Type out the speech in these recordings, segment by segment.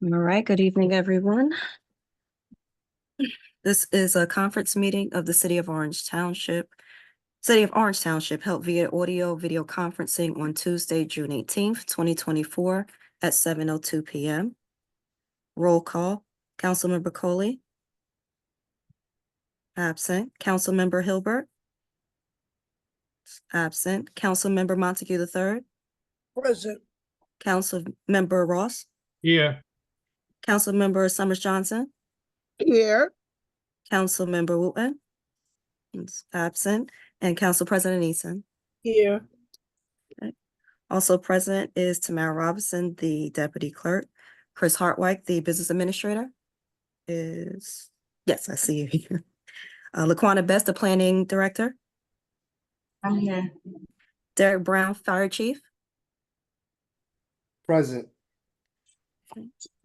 All right, good evening, everyone. This is a conference meeting of the City of Orange Township held via audio video conferencing on Tuesday, June 18th, 2024 at 7:02 p.m. Roll call, Councilmember Coley. Absent. Councilmember Hilbert. Absent. Councilmember Montague III. Present. Councilmember Ross. Here. Councilmember Summers Johnson. Here. Councilmember Wooten. Is absent. And Council President Eason. Here. Also present is Tamara Robinson, the deputy clerk. Chris Hartwig, the business administrator, is, yes, I see you here. Laquana Best, the planning director. I'm here. Derek Brown, fire chief. Present.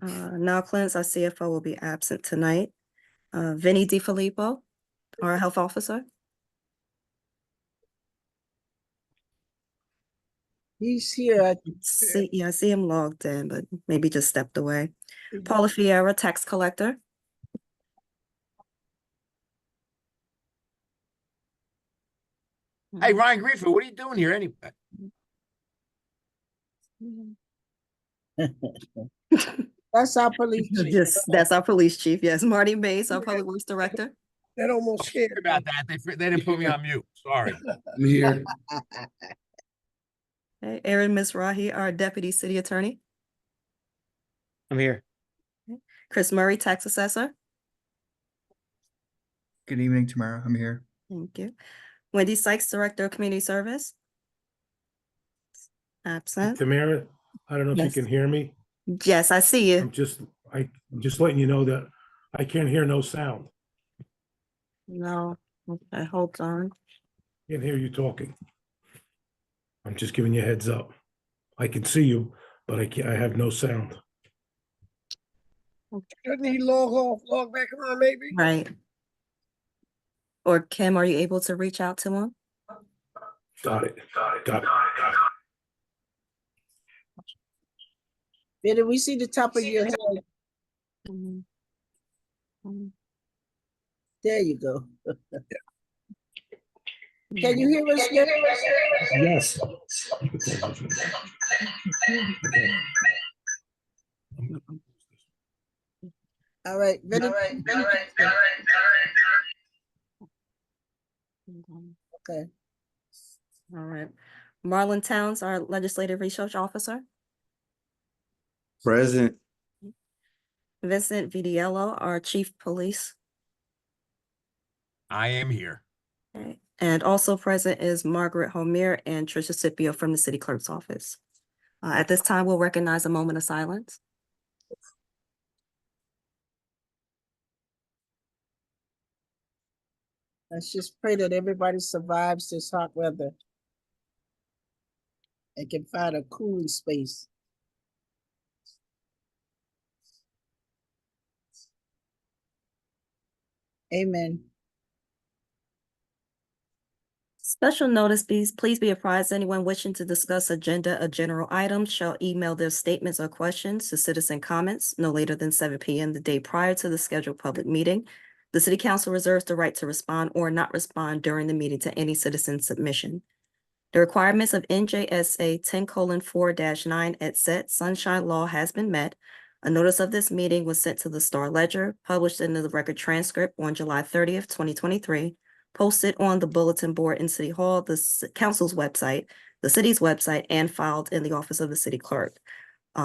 Now Clance, our CFO, will be absent tonight. Vinny DiFilippo, our health officer. He's here. I see him logged in, but maybe just stepped away. Paula Fiera, tax collector. Hey, Ryan Greenfield, what are you doing here anyway? That's our police chief. That's our police chief, yes. Marty Mays, our public works director. That almost Sorry scared about that. They didn't put me on mute. Sorry. I'm here. Okay, Aaron Misrahi, our deputy city attorney. I'm here. Chris Murray, tax assessor. Good evening, Tamara. I'm here. Thank you. Wendy Sykes, director of community service. Absent. Tamara, I don't know if Yes. you can hear me. Yes, I see you. I'm just letting you know that I can't hear no sound. No, okay, hold on. Can't hear you talking. I'm just giving you a heads up. I can see you, but I have no sound. Shouldn't he log back on maybe? Right. Or Kim, are you able to reach out to him? Got it. Did we see the top of your head? Mhm. Mhm. There you go. Can you hear us? Yes. All right. Ready? Okay. All right. Marlon Towns, our legislative research officer. Present. Vincent Vidiello, our chief police. I am here. Okay. And also present is Margaret Homier and Tricia Scipio from the city clerk's office. At this time, we'll recognize a moment of silence. Let's just pray that everybody survives this hot weather and can find a cooling space. Amen. Special notice, please be apprised anyone wishing to discuss agenda or general items shall email their statements or questions to citizen comments no later than 7 p.m. the day prior to the scheduled public meeting. The city council reserves the right to respond or not respond during the meeting to any citizen submission. The requirements of NJSA 10:4-9 et set sunshine law has been met. A notice of this meeting was sent to the Star Ledger, published in the record transcript on July 30th, 2023, posted on the bulletin board in City Hall, the council's website, the city's website, and filed in the office of the city clerk.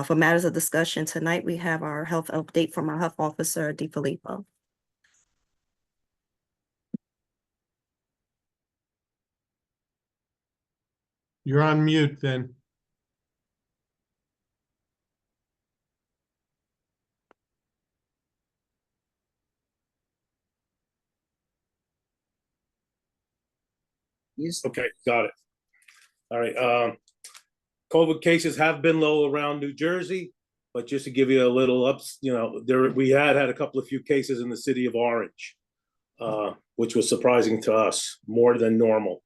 For matters of discussion tonight, we have our health update from our health officer, DiFilippo. You're on mute, Vin. Yes. Okay, got it. All right. COVID cases have been low around New Jersey, but just to give you a little we had a couple of few cases in the city of Orange, which was surprising to us, more than normal.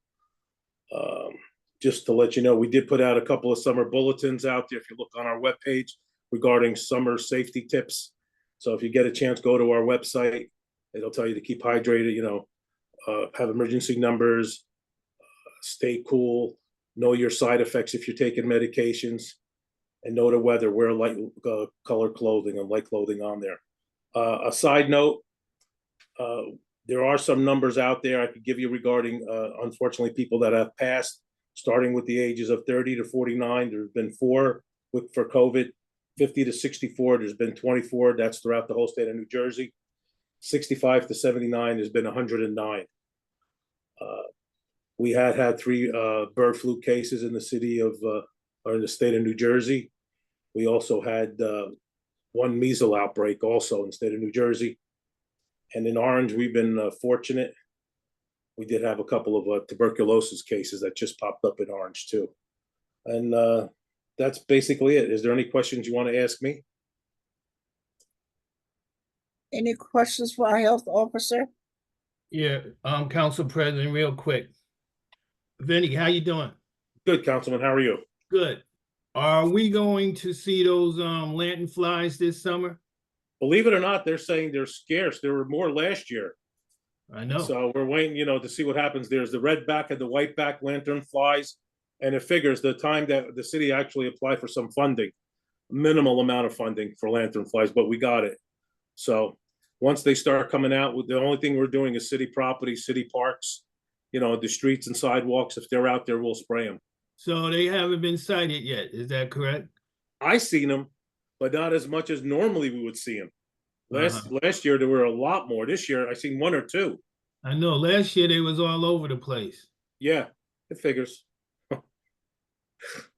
Just to let you know, we did put out a couple of summer bulletins out there. If you look on our webpage, regarding summer safety tips. So if you get a chance, go to our website. It'll tell you to keep hydrated, have emergency numbers, stay cool, know your side effects if you're taking medications, and know the weather, wear light color clothing and light clothing on there. A side note, there are some numbers out there I could give you regarding, unfortunately, people that have passed, starting with the ages of 30 to 49. There's been 4 for COVID. 50 to 64, there's been 24. That's throughout the whole state of New Jersey. 65 to 79, there's been 109. We had 3 bird flu cases in the city of, or in the state of New Jersey. We also had 1 measles outbreak also in the state of New Jersey. And in Orange, we've been fortunate. We did have a couple of tuberculosis cases that just popped up in Orange too. And that's basically it. Is there any questions you want to ask me? Any questions for our health officer? Yeah, Council President, real quick. Vinny, how you doing? Good, Councilman. How are you? Good. Are we going to see those lantern flies this summer? Believe it or not, they're saying they're scarce. There were more last year. I know. So we're waiting, to see what happens. There's the red back and the white back lantern flies. And it figures the time that the city actually applied for some funding, minimal amount of funding for lantern flies, but we got it. So once they start coming out, the only thing we're doing is city property, city parks, the streets and sidewalks. If they're out there, we'll spray them. So they haven't been sighted yet, is that correct? I seen them, but not as much as normally we would see them. Last year, there were a lot more. This year, I seen 1 or 2. I know, last year they was all over the place. Yeah, it figures.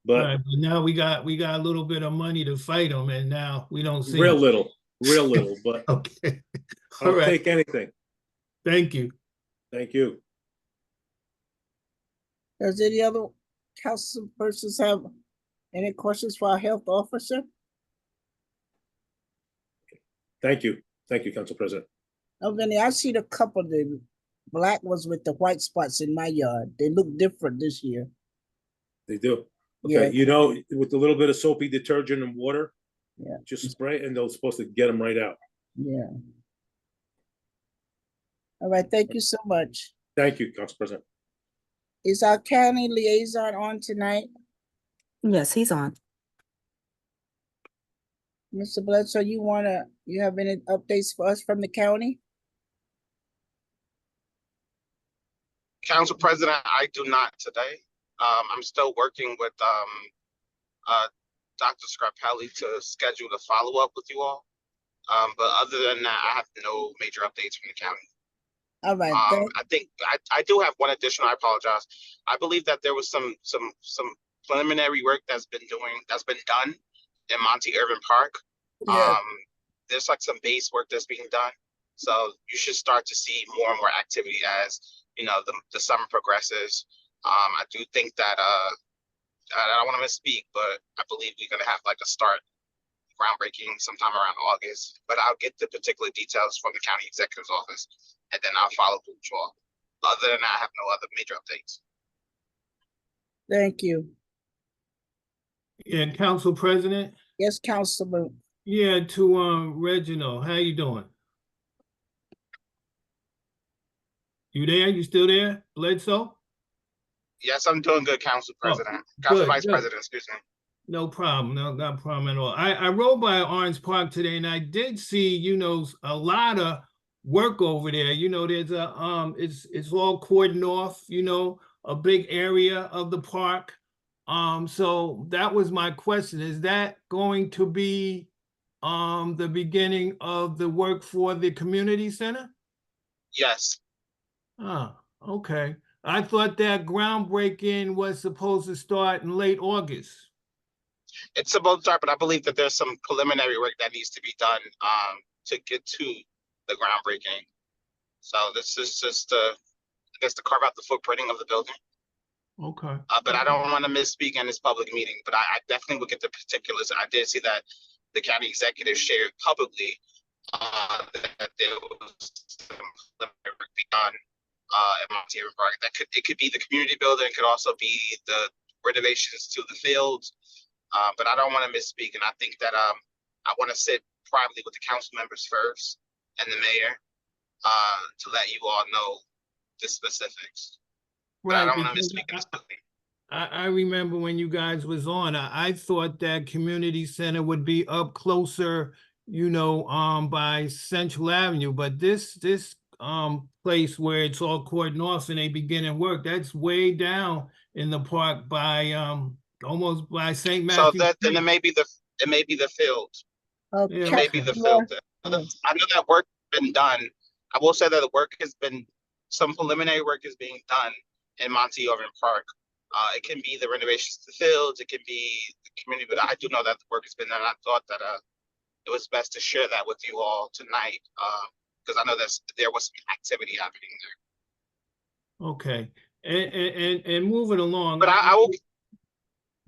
But Right, but now we got a little bit of money to fight them, and now we don't see real them. little, but Okay. All I'll right. take anything. Thank you. Thank you. Does any other council persons have any questions for our health officer? Thank you. Thank you, Council President. Oh, Vinny, I seen a couple of the black ones with the white spots in my yard. They look different this year. They do. Yeah. Okay, with a little bit of soapy detergent and water, Yeah. just spray, and they're supposed to get them right out. Yeah. All right, thank you so much. Thank you, Council President. Is our county liaison on tonight? Yes, he's on. Mr. Bledsoe, you have any updates for us from the county? Council President, I do not today. I'm still working with Dr. Scarpelli to schedule the follow-up with you all. But other than that, I have no major updates from the county. All right, I think I do have one additional. I apologize. I believe that there was some preliminary work that's been done in Monty Irvin Park. Yeah. There's like some base work that's being done. So you should start to see more and more activity as the summer progresses. I do think that I don't want to misspeak, but I believe we're gonna have like a start groundbreaking sometime around August. But I'll get the particular details from the county executive's office, and then I'll follow up with you all. Other than that, I have no other major updates. Thank you. And Council President? Yes, Councilman. Yeah, to Reginald, how you doing? You there? You still there, Bledsoe? Yes, I'm doing good, Council President. Oh, Council good, Vice good. President, excuse me. No problem. No, not a problem at all. I rode by Orange Park today, and I did see, a lot of work over there. There's a it's all cordoned off. A big area of the park. So that was my question. Is that going to be the beginning of the work for the community center? Yes. Oh, okay. I thought that groundbreaking was supposed to start in late August. It's supposed to start, but I believe that there's some preliminary work that needs to be done to get to the groundbreaking. So this is just to carve out the footprinting of the building. Okay. But I don't want to misspeak in this public meeting, but I definitely will get the particulars. And I did see that the county executive shared publicly that there was some preliminary work being done at Monty Irvin Park. It could be the community building, it could also be the renovations to the fields. But I don't want to misspeak, and I think that I want to sit privately with the council members first and the mayor to let you all know the specifics. But I Right, don't want to because misspeak in this building. I remember when you guys was on, I thought that community center would be up closer, by Central Avenue, but this place where it's all cordoned off and they beginning work, that's way down in the park by almost by St. So Matthew. that then it may be the field. Yeah, It may be the field. I know that work has been done. I will say that the work has been, some preliminary work is being done in Monty Irvin Park. It can be the renovations to the fields, it can be the community, but I do know that the work has been done. I thought that it was best to share that with you all tonight, because I know there was some activity happening there. Okay, and moving along. But I will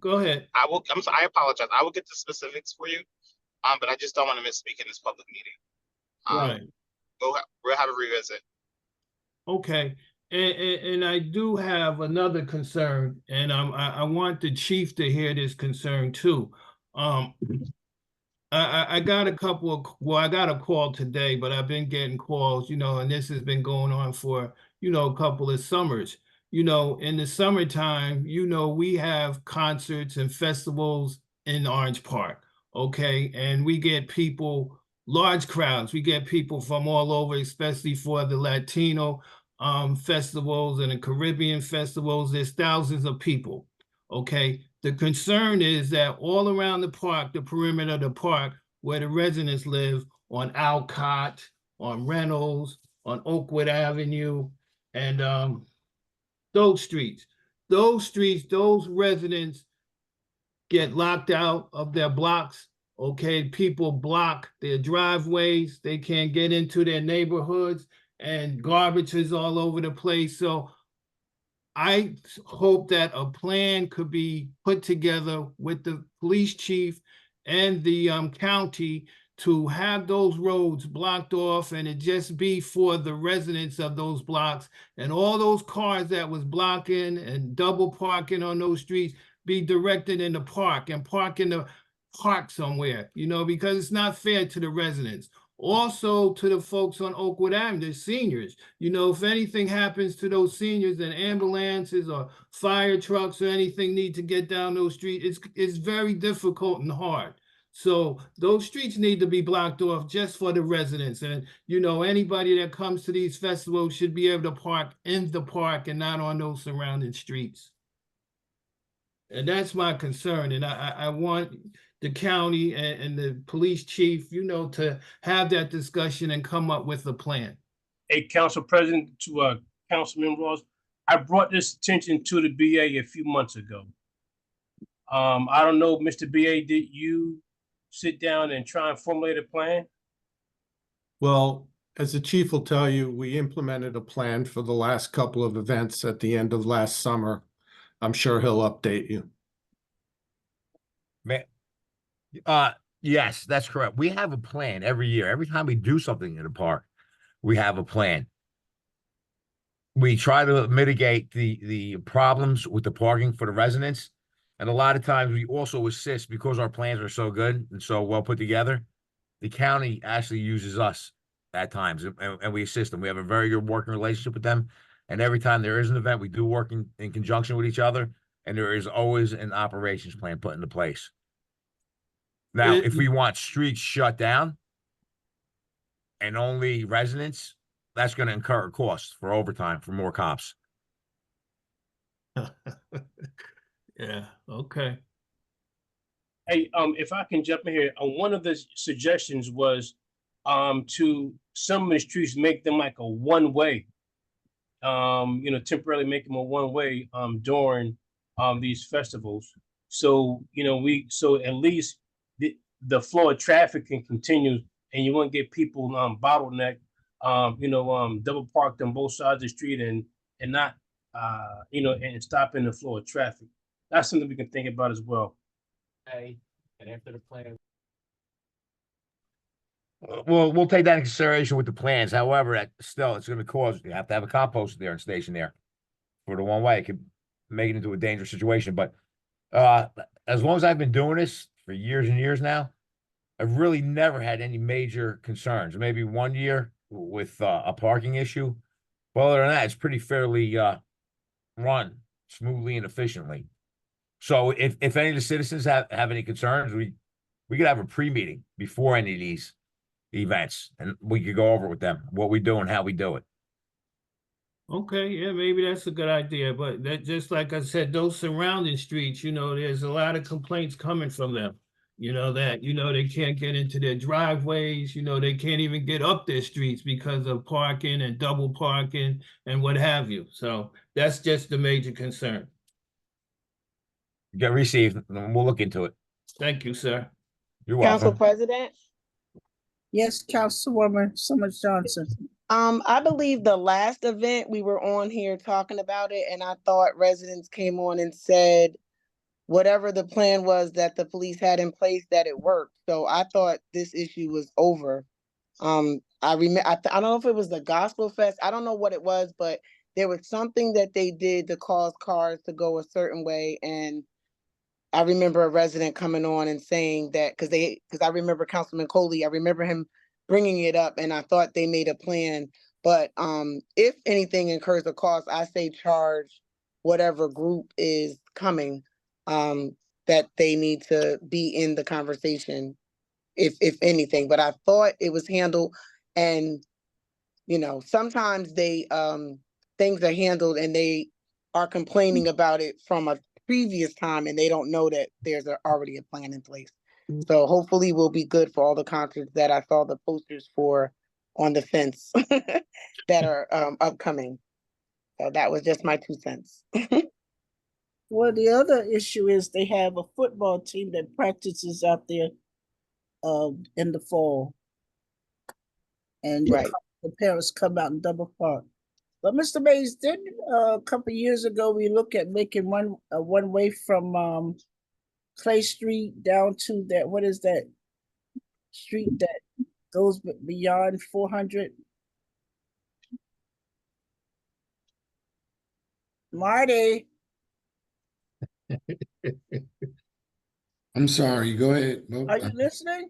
Go ahead. I'm sorry, I apologize. I will get the specifics for you. But I just don't want to misspeak in this public meeting. Right. We'll have a revisit. Okay, and I do have another concern, and I want the chief to hear this concern too. I got a I got a call today, but I've been getting calls, and this has been going on for, a couple of summers. In the summertime, we have concerts and festivals in Orange Park, okay? And we get people, large crowds. We get people from all over, especially for the Latino festivals and the Caribbean festivals. There's thousands of people, okay? The concern is that all around the park, the perimeter of the park, where the residents live, on Alcott, on Reynolds, on Oakwood Avenue, and those streets, those residents get locked out of their blocks, okay? People block their driveways. They can't get into their neighborhoods, and garbage is all over the place. So I hope that a plan could be put together with the police chief and the county to have those roads blocked off, and it just be for the residents of those blocks, and all those cars that was blocking and double parking on those streets be directed in the park and park in the park somewhere, because it's not fair to the residents. Also to the folks on Oakwood Avenue, the seniors, if anything happens to those seniors and ambulances or fire trucks or anything need to get down those streets, it's very difficult and hard. So those streets need to be blocked off just for the residents. And, anybody that comes to these festivals should be able to park in the park and not on those surrounding streets. And that's my concern. And I want the county and the police chief, to have that discussion and come up with a plan. Hey, Council President, to Councilman Ross, I brought this attention to the BA a few months ago. I don't know, Mr. BA, did you sit down and try and formulate a plan? Well, as the chief will tell you, we implemented a plan for the last couple of events at the end of last summer. I'm sure he'll update you. Yes, that's correct. We have a plan every year. Every time we do something in the park, we have a plan. We try to mitigate the problems with the parking for the residents. And a lot of times we also assist, because our plans are so good and so well put together. The county actually uses us at times, and we assist them. We have a very good working relationship with them. And every time there is an event, we do work in conjunction with each other. And there is always an operations plan put into place. Now, if we want streets shut down and only residents, that's going to incur a cost for overtime for more cops. Yeah, okay. Hey, if I can jump in here, one of the suggestions was to some of the streets make them like a one-way. Temporarily make them a one-way during these festivals. So so at least the flow of traffic can continue, and you won't get people bottlenecked, double parked on both sides of the street and not and stopping the flow of traffic. That's something we can think about as well. Okay, and after the plan. Well, we'll take that in consideration with the plans. However, it's going to cause, you have to have a compost there and station there for the one way. It could make it into a dangerous situation. But As long as I've been doing this for years and years now, I've really never had any major concerns. Maybe 1 year with a parking issue. But other than that, it's pretty fairly run smoothly and efficiently. So if any of the citizens have any concerns, we could have a pre-meeting before any of these events, and we could go over with them what we do and how we do it. Okay, yeah, maybe that's a good idea, but that, just like I said, those surrounding streets, there's a lot of complaints coming from them. They can't get into their driveways, they can't even get up their streets because of parking and double parking and what have you. So that's just the major concern. Get received, and we'll look into it. Thank you, sir. You're Council welcome. President, Yes, Councilwoman Summers Johnson. I believe the last event we were on here talking about it, and I thought residents came on and said whatever the plan was that the police had in place, that it worked. So I thought this issue was over. I don't know if it was the Gospel Fest. I don't know what it was, but there was something that they did to cause cars to go a certain way. And I remember a resident coming on and saying that because I remember Councilman Coley, I remember him bringing it up, and I thought they made a plan. But if anything incurs a cost, I say charge whatever group is coming, that they need to be in the conversation, if anything. But I thought it was handled, and sometimes they things are handled and they are complaining about it from a previous time, and they don't know that there's already a plan in place. So hopefully we'll be good for all the concerts that I saw the posters for on the fence that are upcoming. So that was just my 2 cents. Well, the other issue is they have a football team that practices out there in the fall. And Right. the parents come out and double park. But Mr. Mays, didn't a couple of years ago we look at making one way from Clay Street down to that, what is that street that goes beyond 400? Marty, I'm sorry, go ahead. Nope. are you listening?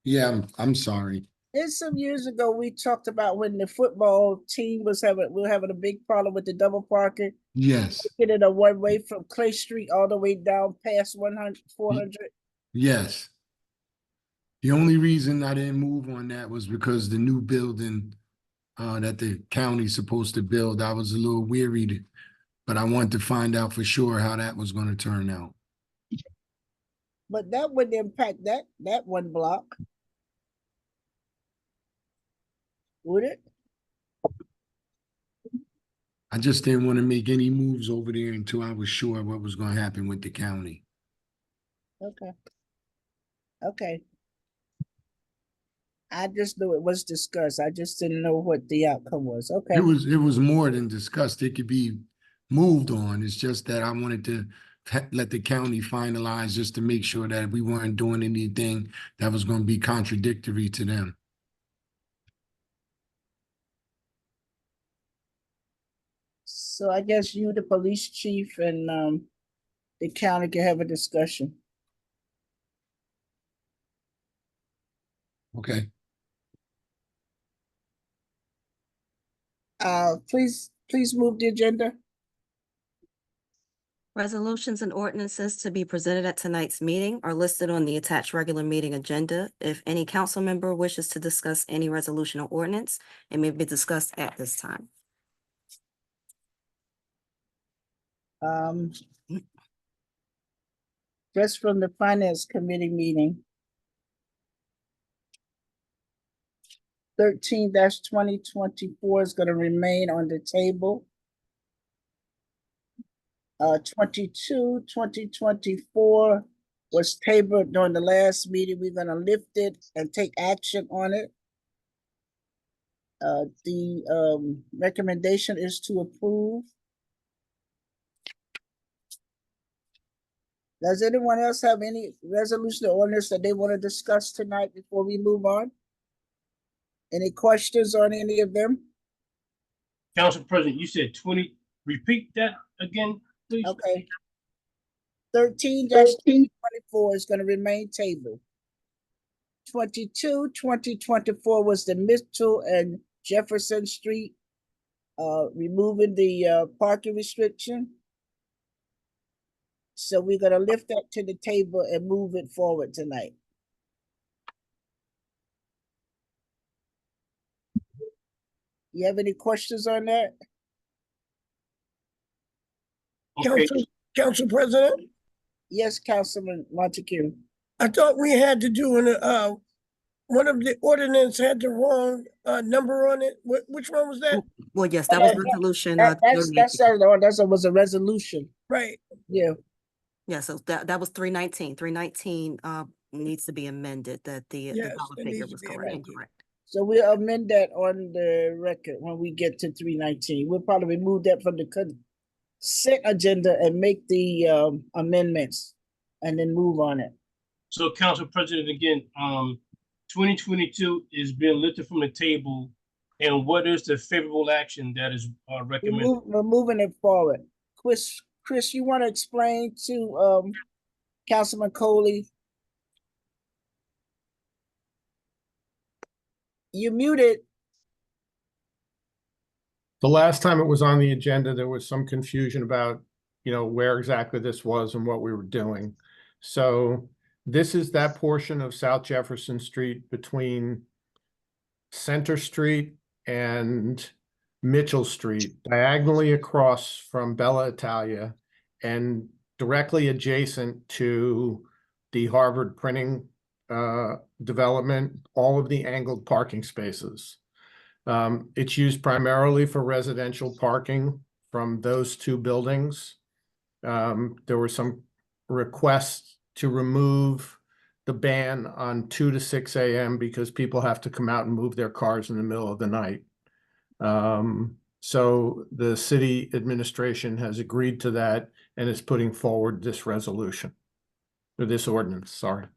Yeah, I'm sorry. It's some years ago we talked about when the football team we were having a big problem with the double parking. Yes, Get it a one way from Clay Street all the way down past 400. yes. The only reason I didn't move on that was because the new building that the county's supposed to build, I was a little wearied, but I wanted to find out for sure how that was going to turn out. But that wouldn't impact that one block, would it? I just didn't want to make any moves over there until I was sure what was going to happen with the county. Okay. I just knew it was discussed. I just didn't know what the outcome was. Okay. It was more than discussed. It could be moved on. It's just that I wanted to let the county finalize just to make sure that we weren't doing anything that was going to be contradictory to them. So I guess you, the police chief, and the county can have a discussion. Okay. Please move the agenda. Resolutions and ordinances to be presented at tonight's meeting are listed on the attached regular meeting agenda. If any council member wishes to discuss any resolution or ordinance, it may be discussed at this time. Just from the finance committee meeting. 13-2024 is going to remain on the table. 22-2024 was tabled during the last meeting. We're going to lift it and take action on it. The recommendation is to approve. Does anyone else have any resolution or ordinance that they want to discuss tonight before we move on? Any questions on any of them? Council President, you said 20, repeat that again, please. Okay. 13-2024 is gonna remain tabled. 2024 was the Mitchell and Jefferson Street, removing the parking restriction. So we're gonna lift that to the table and move it forward tonight. You have any questions on that? Okay, Council President, Yes, Councilman Montague. I thought we had to do one of the ordinance had the wrong number on it. Which one was that? Well, yes, that was Yeah, resolution. That was a resolution. Right. Yeah. Yeah, so that was 319. 319 needs to be amended, that the Yes, dollar it figure needs to was be correct, amended. incorrect. So we'll amend that on the record when we get to 319. We'll probably remove that from the consent agenda and make the amendments and then move on it. so Council President, again, 2022 is being lifted from the table. And what is the favorable action that is recommended? We're moving it forward. Chris, you want to explain to Councilman Coley? You muted. The last time it was on the agenda, there was some confusion about, where exactly this was and what we were doing. So this is that portion of South Jefferson Street between Center Street and Mitchell Street, diagonally across from Bella Italia and directly adjacent to the Harvard printing development, all of the angled parking spaces. It's used primarily for residential parking from those two buildings. There were some requests to remove the ban on 2 to 6 a.m. because people have to come out and move their cars in the middle of the night. So the city administration has agreed to that and is putting forward this resolution, or this ordinance, sorry.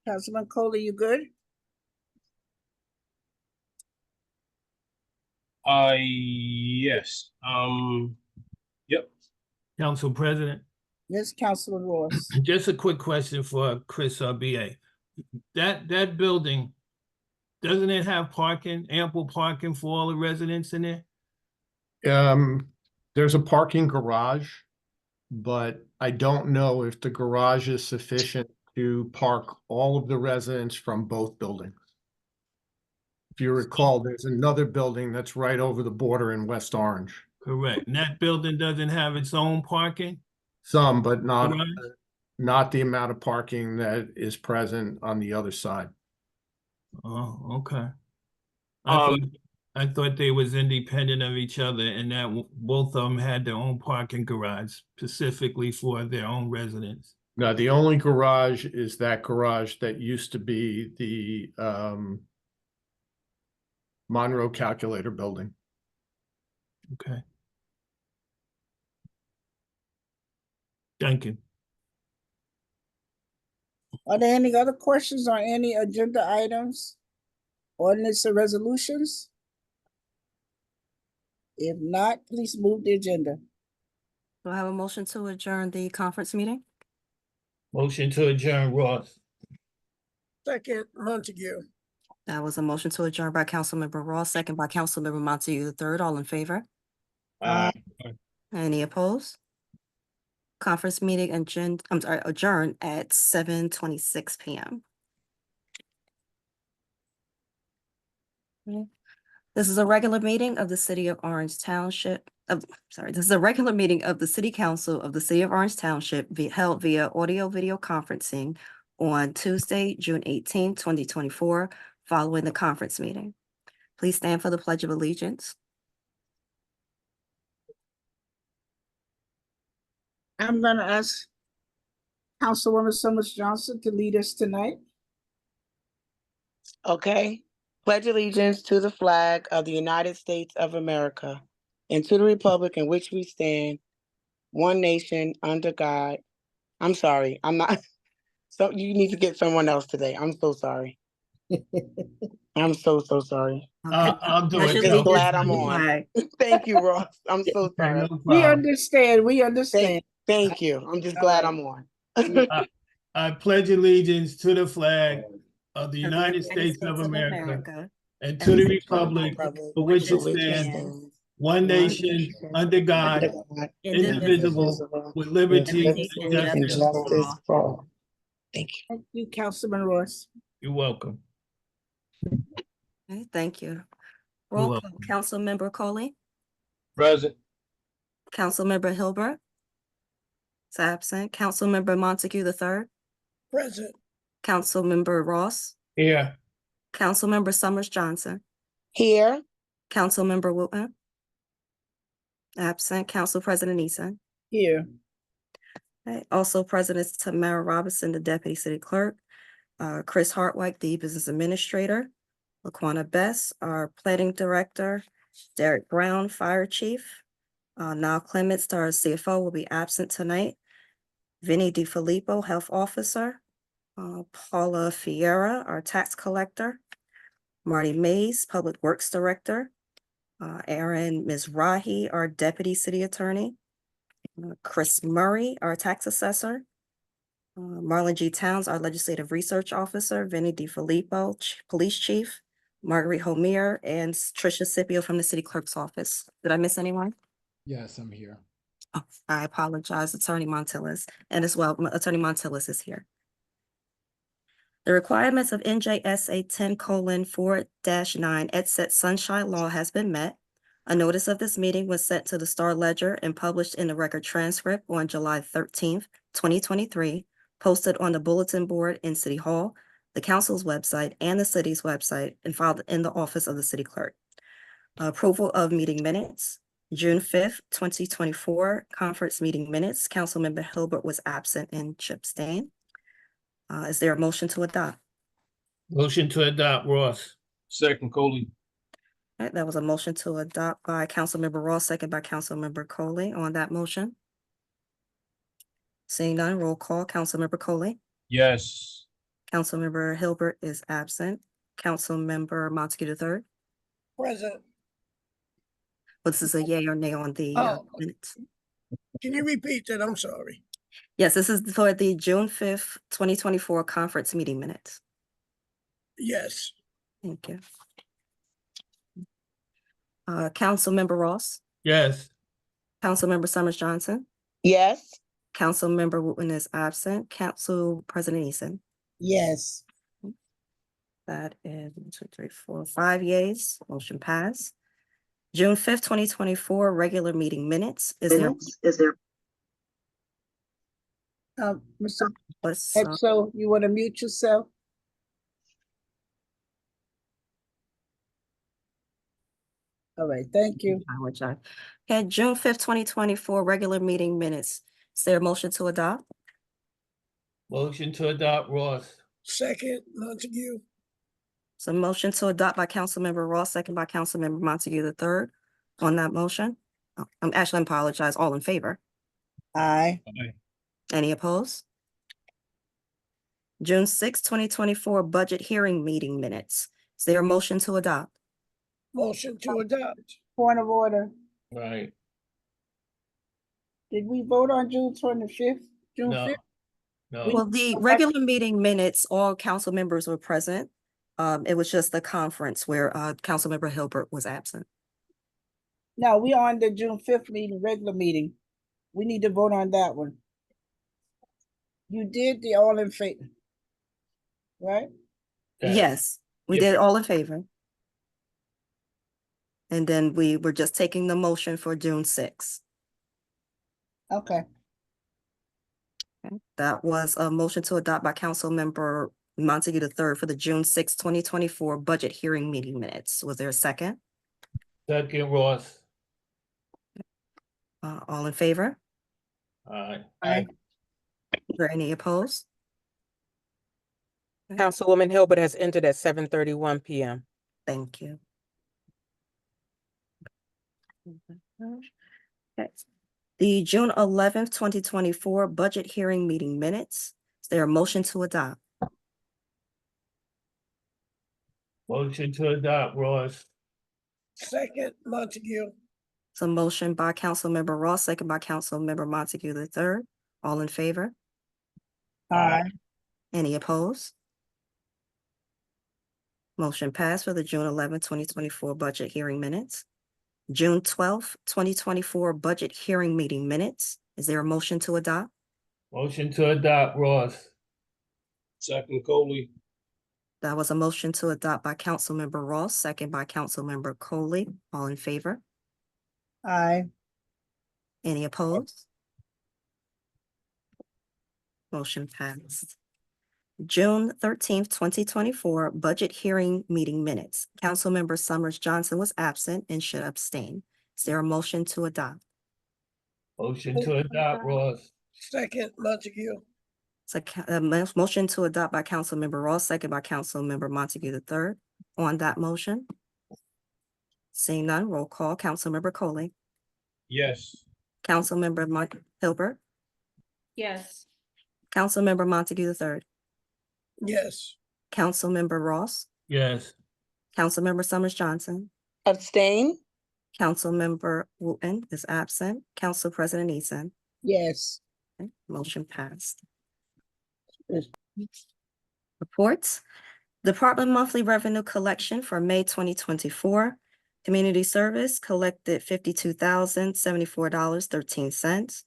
Councilman Coley, you good? Yes. Yep. Council President, Yes, Councilman Ross. just a quick question for Chris BA. That building, doesn't it have parking, ample parking for all the residents in there? There's a parking garage, but I don't know if the garage is sufficient to park all of the residents from both buildings. If you recall, there's another building that's right over the border in West Orange. Correct. And that building doesn't have its own parking? Some, but Garage? not the amount of parking that is present on the other side. Oh, okay. I thought they was independent of each other and that both of them had their own parking garage specifically for their own residents. No, the only garage is that garage that used to be the Monroe Calculator building. Okay. Thank you. Are there any other questions on any agenda items? Ordinance or resolutions? If not, please move the agenda. Do I have a motion to adjourn the conference meeting? Motion to adjourn, Ross. Second, Montague. That was a motion to adjourn by Councilmember Ross, second by Councilmember Montague III. All in favor? Any opposed? Conference meeting adjourned at 7:26 p.m. This is a regular meeting of the City of Orange Township. This is a regular meeting of the City Council of the City of Orange Township held via audio-video conferencing on Tuesday, June 18, 2024, following the conference meeting. Please stand for the Pledge of Allegiance. I'm gonna ask Councilwoman Summers Johnson to lead us tonight. Okay. Pledge allegiance to the flag of the United States of America and to the republic in which we stand, one nation under God. I'm sorry, I'm not. So you need to get someone else today. I'm so sorry. I'm so sorry. I'll do Pledge it. Just allegiance glad to I'm the on. flag. Thank you, Ross. I'm so Okay, sorry. no We problem. understand, we understand. Thank you. I'm just All glad right. I'm on. I pledge allegiance to the flag of the Of the United States of America and and to the the republic for which it stands, one nation, under God, indivisible, with liberty liberty and and justice justice for for all. all. for all. Thank you. Thank you, Councilman Ross. You're welcome. Okay, thank you. You're Roll welcome. call, Councilmember Coley, Present. Councilmember Hilbert. Is absent. Councilmember Montague the third, Present. Councilmember Ross, Here. Councilmember Summers Johnson, Here, Councilmember Wooten. Absent. Council President Eason. Here. Okay, also present is Tamara Robinson, the Deputy City Clerk, Chris Hartwick, the Business Administrator, Laquana Best, our Planning Director, Derek Brown, Fire Chief, Niall Clements, our CFO, will be absent tonight, Vinnie DiFilippo, Health Officer, Paula Fiera, our Tax Collector, Marty Mays, Public Works Director, Aaron Mizrahi, our Deputy City Attorney, Chris Murray, our Tax Assessor, Marlon G. Towns, our Legislative Research Officer, Vinnie DiFilippo, Police Chief, Marguerite Homier, and Tricia Scipio from the City Clerk's Office. Did I miss anyone? Yes, I'm here. Oh, I apologize, Attorney Montillis, and as well, Attorney Montillis is here. The requirements of NJSA 10:4-9 EDSET Sunshine Law has been met. A notice of this meeting was sent to the Star Ledger and published in the record transcript on July 13th, 2023, posted on the bulletin board in City Hall, the council's website, and the city's website, and filed in the office of the city clerk. Approval of meeting minutes. June 5th, 2024, conference meeting minutes. Councilmember Hilbert was absent and Chip Stain. Is there a motion to adopt? Motion to adopt, Ross. Second, Coley. All right, that was a motion to adopt by Councilmember Ross, second by Councilmember Coley on that motion. Seeing none, roll call. Councilmember Coley, Yes. Councilmember Hilbert is absent. Councilmember Montague the third. Present. This is a yay or nay on the minutes. Can you repeat that? I'm sorry. Yes, this is for the June 5th, 2024 conference meeting minutes. Yes. Thank you. Councilmember Ross, Yes. Councilmember Summers Johnson, yes, Councilmember Wooten is absent. Council President Eason. Yes. That is 1, 2, 3, 4, 5 yeas. Motion passed. June 5th, 2024 regular meeting minutes. Is there? Mr. Let's, Exo, you want to mute yourself? All right, thank you. apologize. Okay, June 5th, 2024 regular meeting minutes. Is there a motion to adopt? Motion to adopt, Ross. Second, Montague. So motion to adopt by Councilmember Ross, second by Councilmember Montague the third on that motion. I apologize. All in favor? Aye. Any opposed? June 6th, 2024 budget hearing meeting minutes. Is there a motion to adopt? Motion to adopt. Point of order. Right. Did we vote on June 25th? June No. 5th? No. Well, the regular meeting minutes, all council members were present. It was just the conference where Councilmember Hilbert was absent. No, we on the June 5th meeting, regular meeting. We need to vote on that one. You did the all in favor, right? Yes, we Yes. did all in favor. And then we were just taking the motion for June 6th. Okay. Okay. That was a motion to adopt by Councilmember Montague the third for the June 6th, 2024 budget hearing meeting minutes. Was there a second? Second, Ross. All in favor? Aye. Aye. Is there any opposed? Councilwoman Hilbert has entered at 7:31 p.m. Thank you. Okay. The June 11th, 2024 budget hearing meeting minutes. Is there a motion to adopt? Motion to adopt, Ross. Second, Montague. It's a motion by Councilmember Ross, second by Councilmember Montague the third. All in favor? Aye. Any opposed? Motion passed for the June 11, 2024 budget hearing minutes. June 12th, 2024 budget hearing meeting minutes. Is there a motion to adopt? Motion to adopt, Ross. Second, Coley. That was a motion to adopt by Councilmember Ross, second by Councilmember Coley. All in favor? Aye. Any opposed? Motion passed. June 13th, 2024 budget hearing meeting minutes. Councilmember Summers Johnson was absent and should abstain. Is there a motion to adopt? Motion to adopt, Ross. Second, Montague. It's a motion to adopt by Councilmember Ross, second by Councilmember Montague the third. On that motion? Seeing none, roll call. Councilmember Coley. Yes. Councilmember Hilbert. Yes. Councilmember Montague the third. Yes. Councilmember Ross. Yes. Councilmember Summers Johnson. Abstain? Councilmember Wooten is absent. Council President Eason. Yes. Okay, motion passed. Yes. Reports. Department monthly revenue collection for May 2024. Community service collected $52,074.13.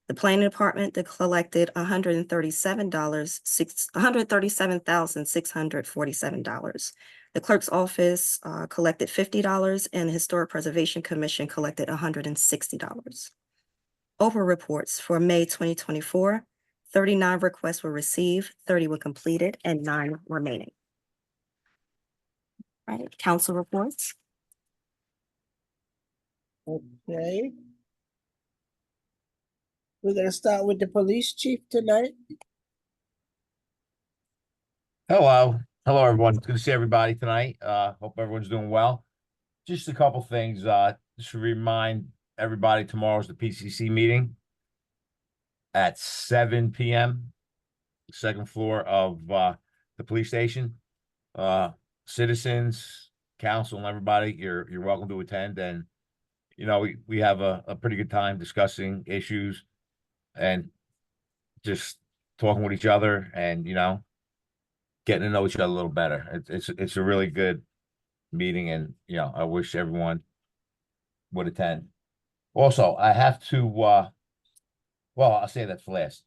The planning department collected $137,647. The clerk's office collected $50 and the Historic Preservation Commission collected $160. Over reports for May 2024, 39 requests were received, 30 were completed, and 9 remaining. All right, council reports. Okay. We're gonna start with the police chief tonight. Hello, everyone. Good to see everybody tonight. Hope everyone's doing well. Just a couple things, just to remind everybody, tomorrow's the PCC meeting at 7 p.m. Second floor of the police station. Citizens, council, and everybody, you're welcome to attend. And you know, we have a pretty good time discussing issues and just talking with each other, and you know, getting to know each other a little better. It's a really good meeting, and you know, I wish everyone would attend. Also, I have to well, I'll say that for last.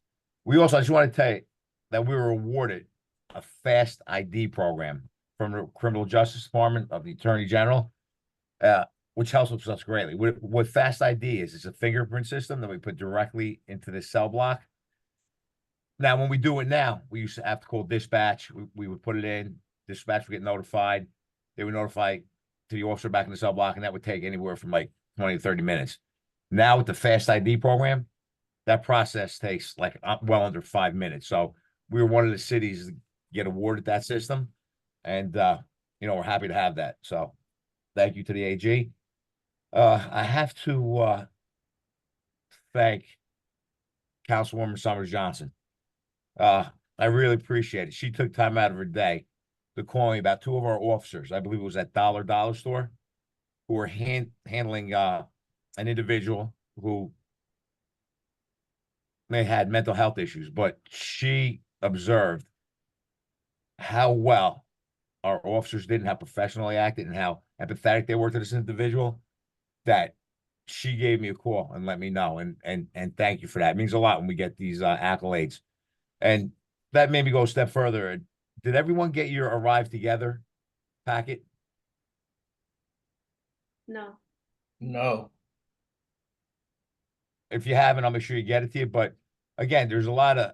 I just want to tell you that we were awarded a fast ID program from the Criminal Justice Department of the Attorney General, which helps us greatly. What fast ID is, it's a fingerprint system that we put directly into the cell block. Now, when we do it now, we used to have to call dispatch. We would put it in, dispatch would get notified. They would notify to the officer back in the cell block, and that would take anywhere from like 20 to 30 minutes. Now with the fast ID program, that process takes like well under 5 minutes. So we were one of the cities to get awarded that system. And, you know, we're happy to have that. So thank you to the AG. I have to thank Councilwoman Summers Johnson. I really appreciate it. She took time out of her day to call me about 2 of our officers. I believe it was at Dollar Store, who were handling an individual who may have had mental health issues, but she observed how well our officers did and how professionally acted and how empathetic they were to this individual, that she gave me a call and let me know. And thank you for that. It means a lot when we get these accolades. And that made me go a step further. Did everyone get your Arrive Together packet? No. No. If you haven't, I'll make sure you get it to you. But again, there's a lot of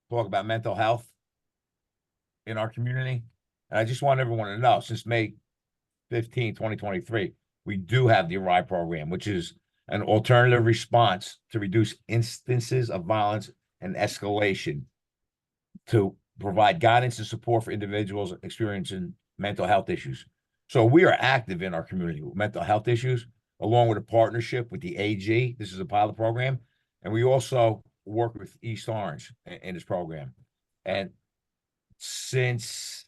talk about mental health in our community. And I just want everyone to know, since May 15, 2023, we do have the Arrive program, which is an alternative response to reduce instances of violence and escalation, to provide guidance and support for individuals experiencing mental health issues. So we are active in our community with mental health issues, along with a partnership with the AG. This is a pilot program. And we also work with East Orange in this program. And since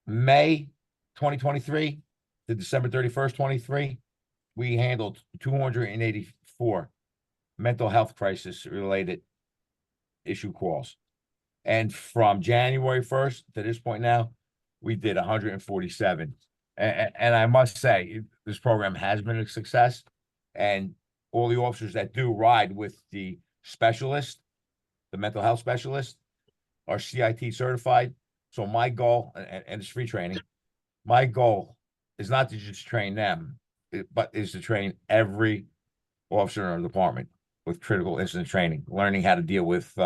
May 2023 to December 31st, 23, we handled 284 mental health crisis related issue calls. And from January 1st to this point now, we did 147. And I must say, this program has been a success. And all the officers that do ride with the specialist, the mental health specialist, are CIT certified. So my goal, and it's free training, my goal is not to just train them, but is to train every officer in our department with critical incident training, learning how to deal with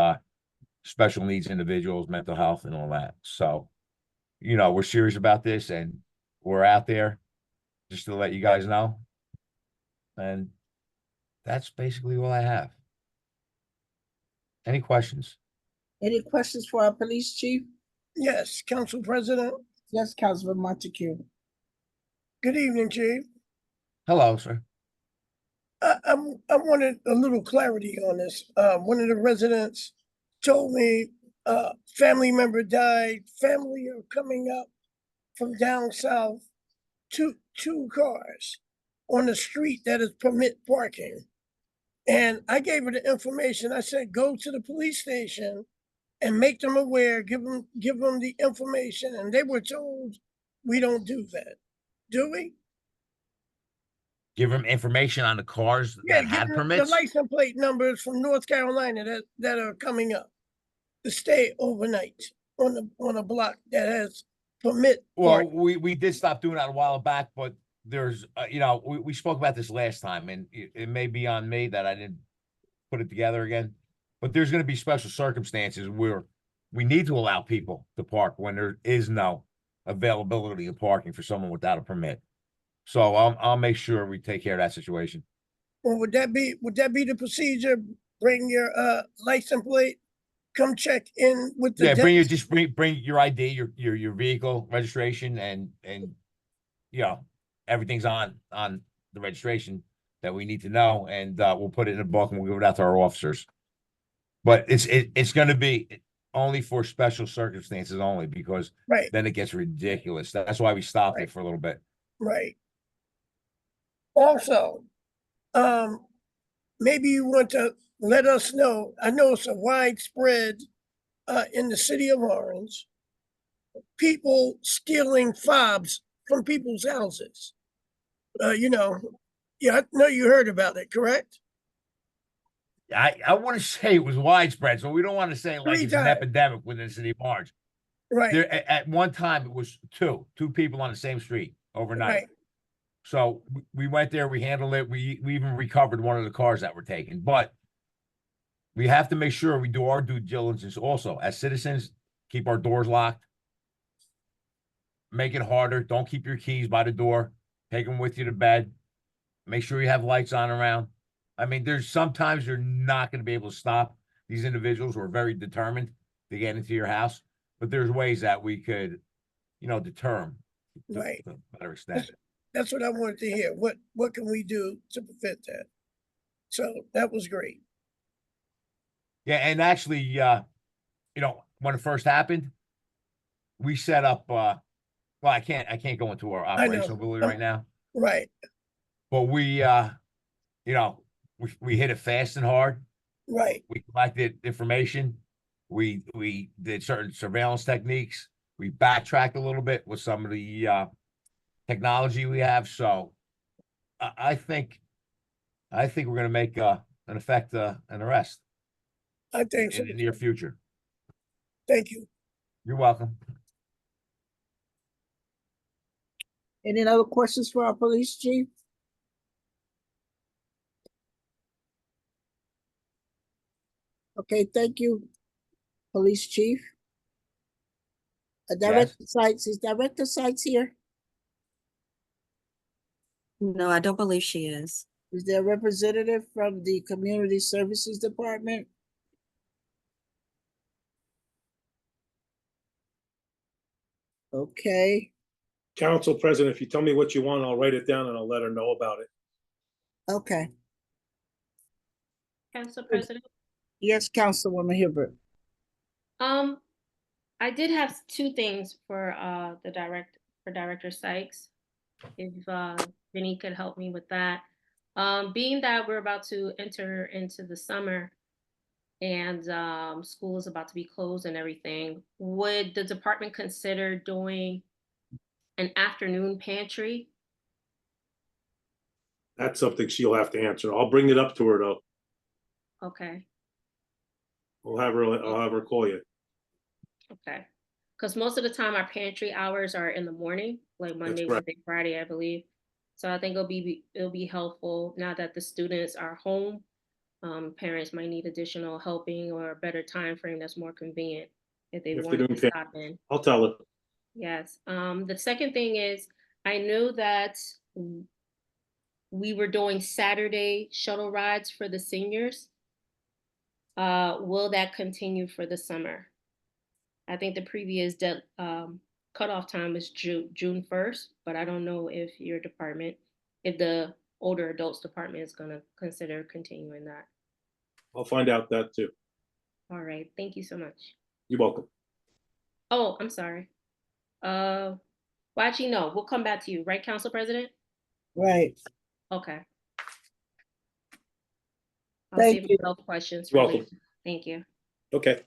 special needs individuals, mental health, and all that. So, you know, we're serious about this, and we're out there just to let you guys know. And that's basically all I have. Any questions? Any questions for our police chief? Yes, Council President. Yes, Councilman Montague. Good evening, Chief. Hello, sir. I wanted a little clarity on this. One of the residents told me, family member died, family are coming up from down south, two cars on the street that is permit parking. And I gave her the information. I said, go to the police station and make them aware, give them the information. And they were told, we don't do that. Do we? Give them information on the cars that give had them permits. the license plate numbers from North Carolina that are coming up to stay overnight on a block that has permit. Well, parking. we did stop doing that a while back, but there's, you know, we spoke about this last time, and it may be on me that I didn't put it together again. But there's going to be special circumstances where we need to allow people to park when there is no availability of parking for someone without a permit. So I'll make sure we take care of that situation. Well, would that be the procedure? Bring your license plate, come check in with the Yeah, desk? bring your ID, your vehicle registration, and you know, everything's on the registration that we need to know, and we'll put it in a book and we'll give it out to our officers. But it's going to be only for special circumstances only, because Right. then it gets ridiculous. That's why we stopped Right. it for a little bit. Right. Also, maybe you want to let us know, I know it's a widespread in the city of Orange, people stealing fobs from people's houses. You know, yeah, I know you heard about it, correct? I want to say it was widespread, so we don't want to say like 3 it's an times. epidemic within the city of Orange. Right, There at one time it was two people on the same street overnight. right, So we went there, we handled it, we even recovered one of the cars that were taken. But we have to make sure we do our due diligence also. As citizens, keep our doors locked. Make it harder. Don't keep your keys by the door. Take them with you to bed. Make sure you have lights on around. I mean, there's sometimes you're not going to be able to stop these individuals who are very determined to get into your house. But there's ways that we could, you know, deter them right. to a better extent. That's what I wanted to hear. What can we do to prevent that? So that was great. Yeah, and actually, you know, when it first happened, we set up. Well, I can't go into our I know. operational ability right now, Right, but we, you know, we hit it fast and hard. right, We collected information. We did certain surveillance techniques. We backtracked a little bit with some of the technology we have. So I think we're going to make an arrest I think so. in the near future. Thank you. You're welcome. Any other questions for our police chief? Okay, thank you, police chief. Director Sites, is Director Sites here? No, I don't believe she is. Is there a representative from the Community Services Department? Okay, Council President, if you tell me what you want, I'll write it down and I'll let her know about it. okay. Council President. Yes, Councilwoman Hibbert. I did have two things for Director Sykes. If Vinny could help me with that. Being that we're about to enter into the summer and school is about to be closed and everything, would the department consider doing an afternoon pantry? That's something she'll have to answer. I'll bring it up to her though. Okay, I'll have her call you. okay. Because most of the time our pantry hours are in the morning, like Monday, right. Wednesday, Friday, I believe. So I think it'll be helpful now that the students are home. Parents might need additional helping or a better time frame that's more convenient if they wanted to stop in. I'll tell her. Yes. The second thing is I know that we were doing Saturday shuttle rides for the seniors. Will that continue for the summer? I think the previous cutoff time was June 1st, but I don't know if your department, if the older adults department is going to consider continuing that. I'll find out that too. All right. Thank you so much. You're welcome. Oh, I'm sorry. Well, actually, no, we'll come back to you, right, Council President? Right. Okay. I'll Thank save you. myself questions You're for welcome. later. Thank you. Okay.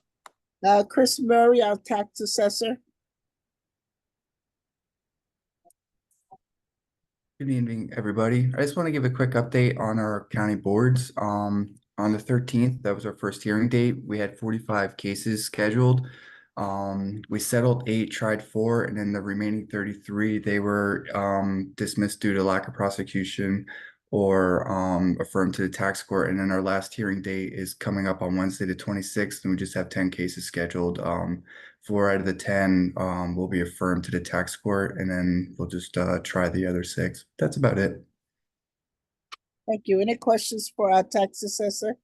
Chris Murray, our tax assessor. Good evening, everybody. I just want to give a quick update on our county boards. On the 13th, that was our first hearing date. We had 45 cases scheduled. We settled 8, tried 4, and then the remaining 33, they were dismissed due to lack of prosecution or affirmed to the tax court. And then our last hearing date is coming up on Wednesday, the 26th, and we just have 10 cases scheduled. 4 out of the 10 will be affirmed to the tax court, and then we'll just try the other 6. That's about it. Thank you. Any questions for our tax assessor?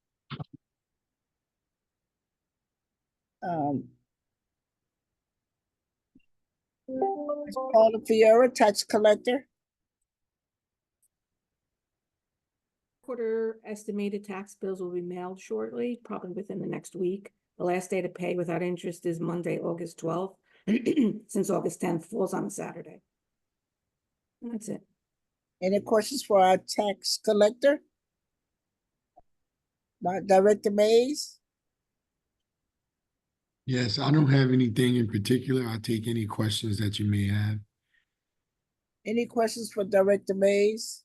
Paula Fiora, tax collector. Quarter estimated tax bills will be mailed shortly, probably within the next week. The last day to pay without interest is Monday, August 12th, since August 10th falls on a Saturday. And that's it. Any questions for our tax collector? Director Mays? Yes, I don't have anything in particular. I'll take any questions that you may have. Any questions for Director Mays?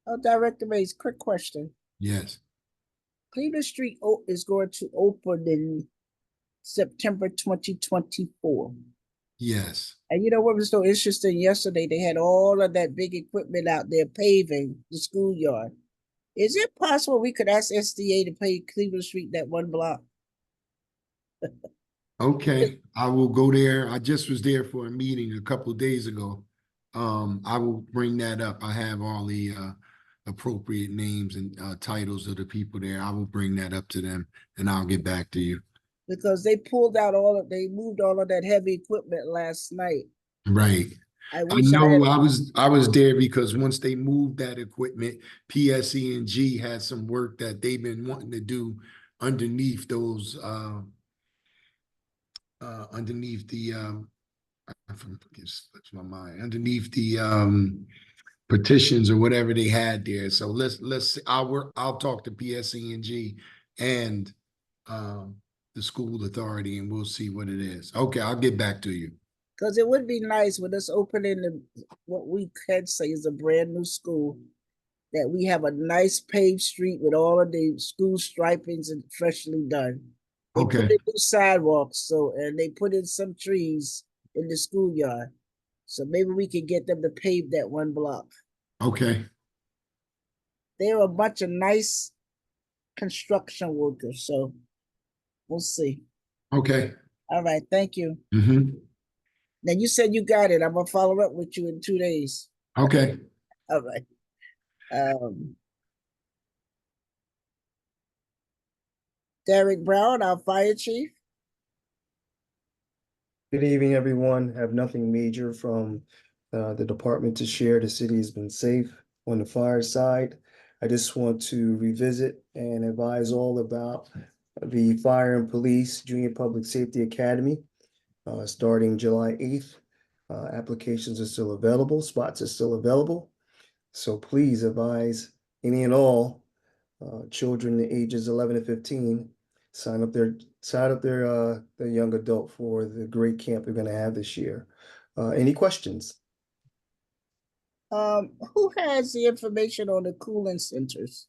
Oh, Director Mays, quick question. Yes. Cleveland Street is going to open in September 2024. Yes. And you know what was so interesting? Yesterday, they had all of that big equipment out there paving the schoolyard. Is it possible we could ask SDA to pave Cleveland Street that one block? Okay, I will go there. I just was there for a meeting a couple of days ago. I will bring that up. I have all the appropriate names and titles of the people there. I will bring that up to them and I'll get back to you. Because they moved all of that heavy equipment last night. Right. I I wish know I was there because once they moved that equipment, PSE&G had some work that they've been wanting to do underneath those underneath the slips my mind, underneath the petitions or whatever they had there. So let's I'll talk to PSE&G and the school authority and we'll see what it is. Okay, I'll get back to you. Because it would be nice with us opening what we could say is a brand new school, that we have a nice paved street with all of the school stripings and freshly done. They put in new sidewalks, and they put in some trees in the schoolyard. So maybe we could get them to pave that one block. Okay. They're a bunch of nice construction workers, so we'll see. Okay. All right, thank you. Mm-hmm. Now you said you got it. I'm gonna follow up with you in 2 days. Okay. All right. Derek Brown, our fire chief. Good evening, everyone. Have nothing major from the department to share. The city has been safe on the fire side. I just want to revisit and advise all about the Fire and Police Junior Public Safety Academy, starting July 8th. Applications are still available, spots are still available. So please advise any and all children ages 11 to 15, sign up their young adult for the great camp we're gonna have this year. Any questions? Who has the information on the cooling centers?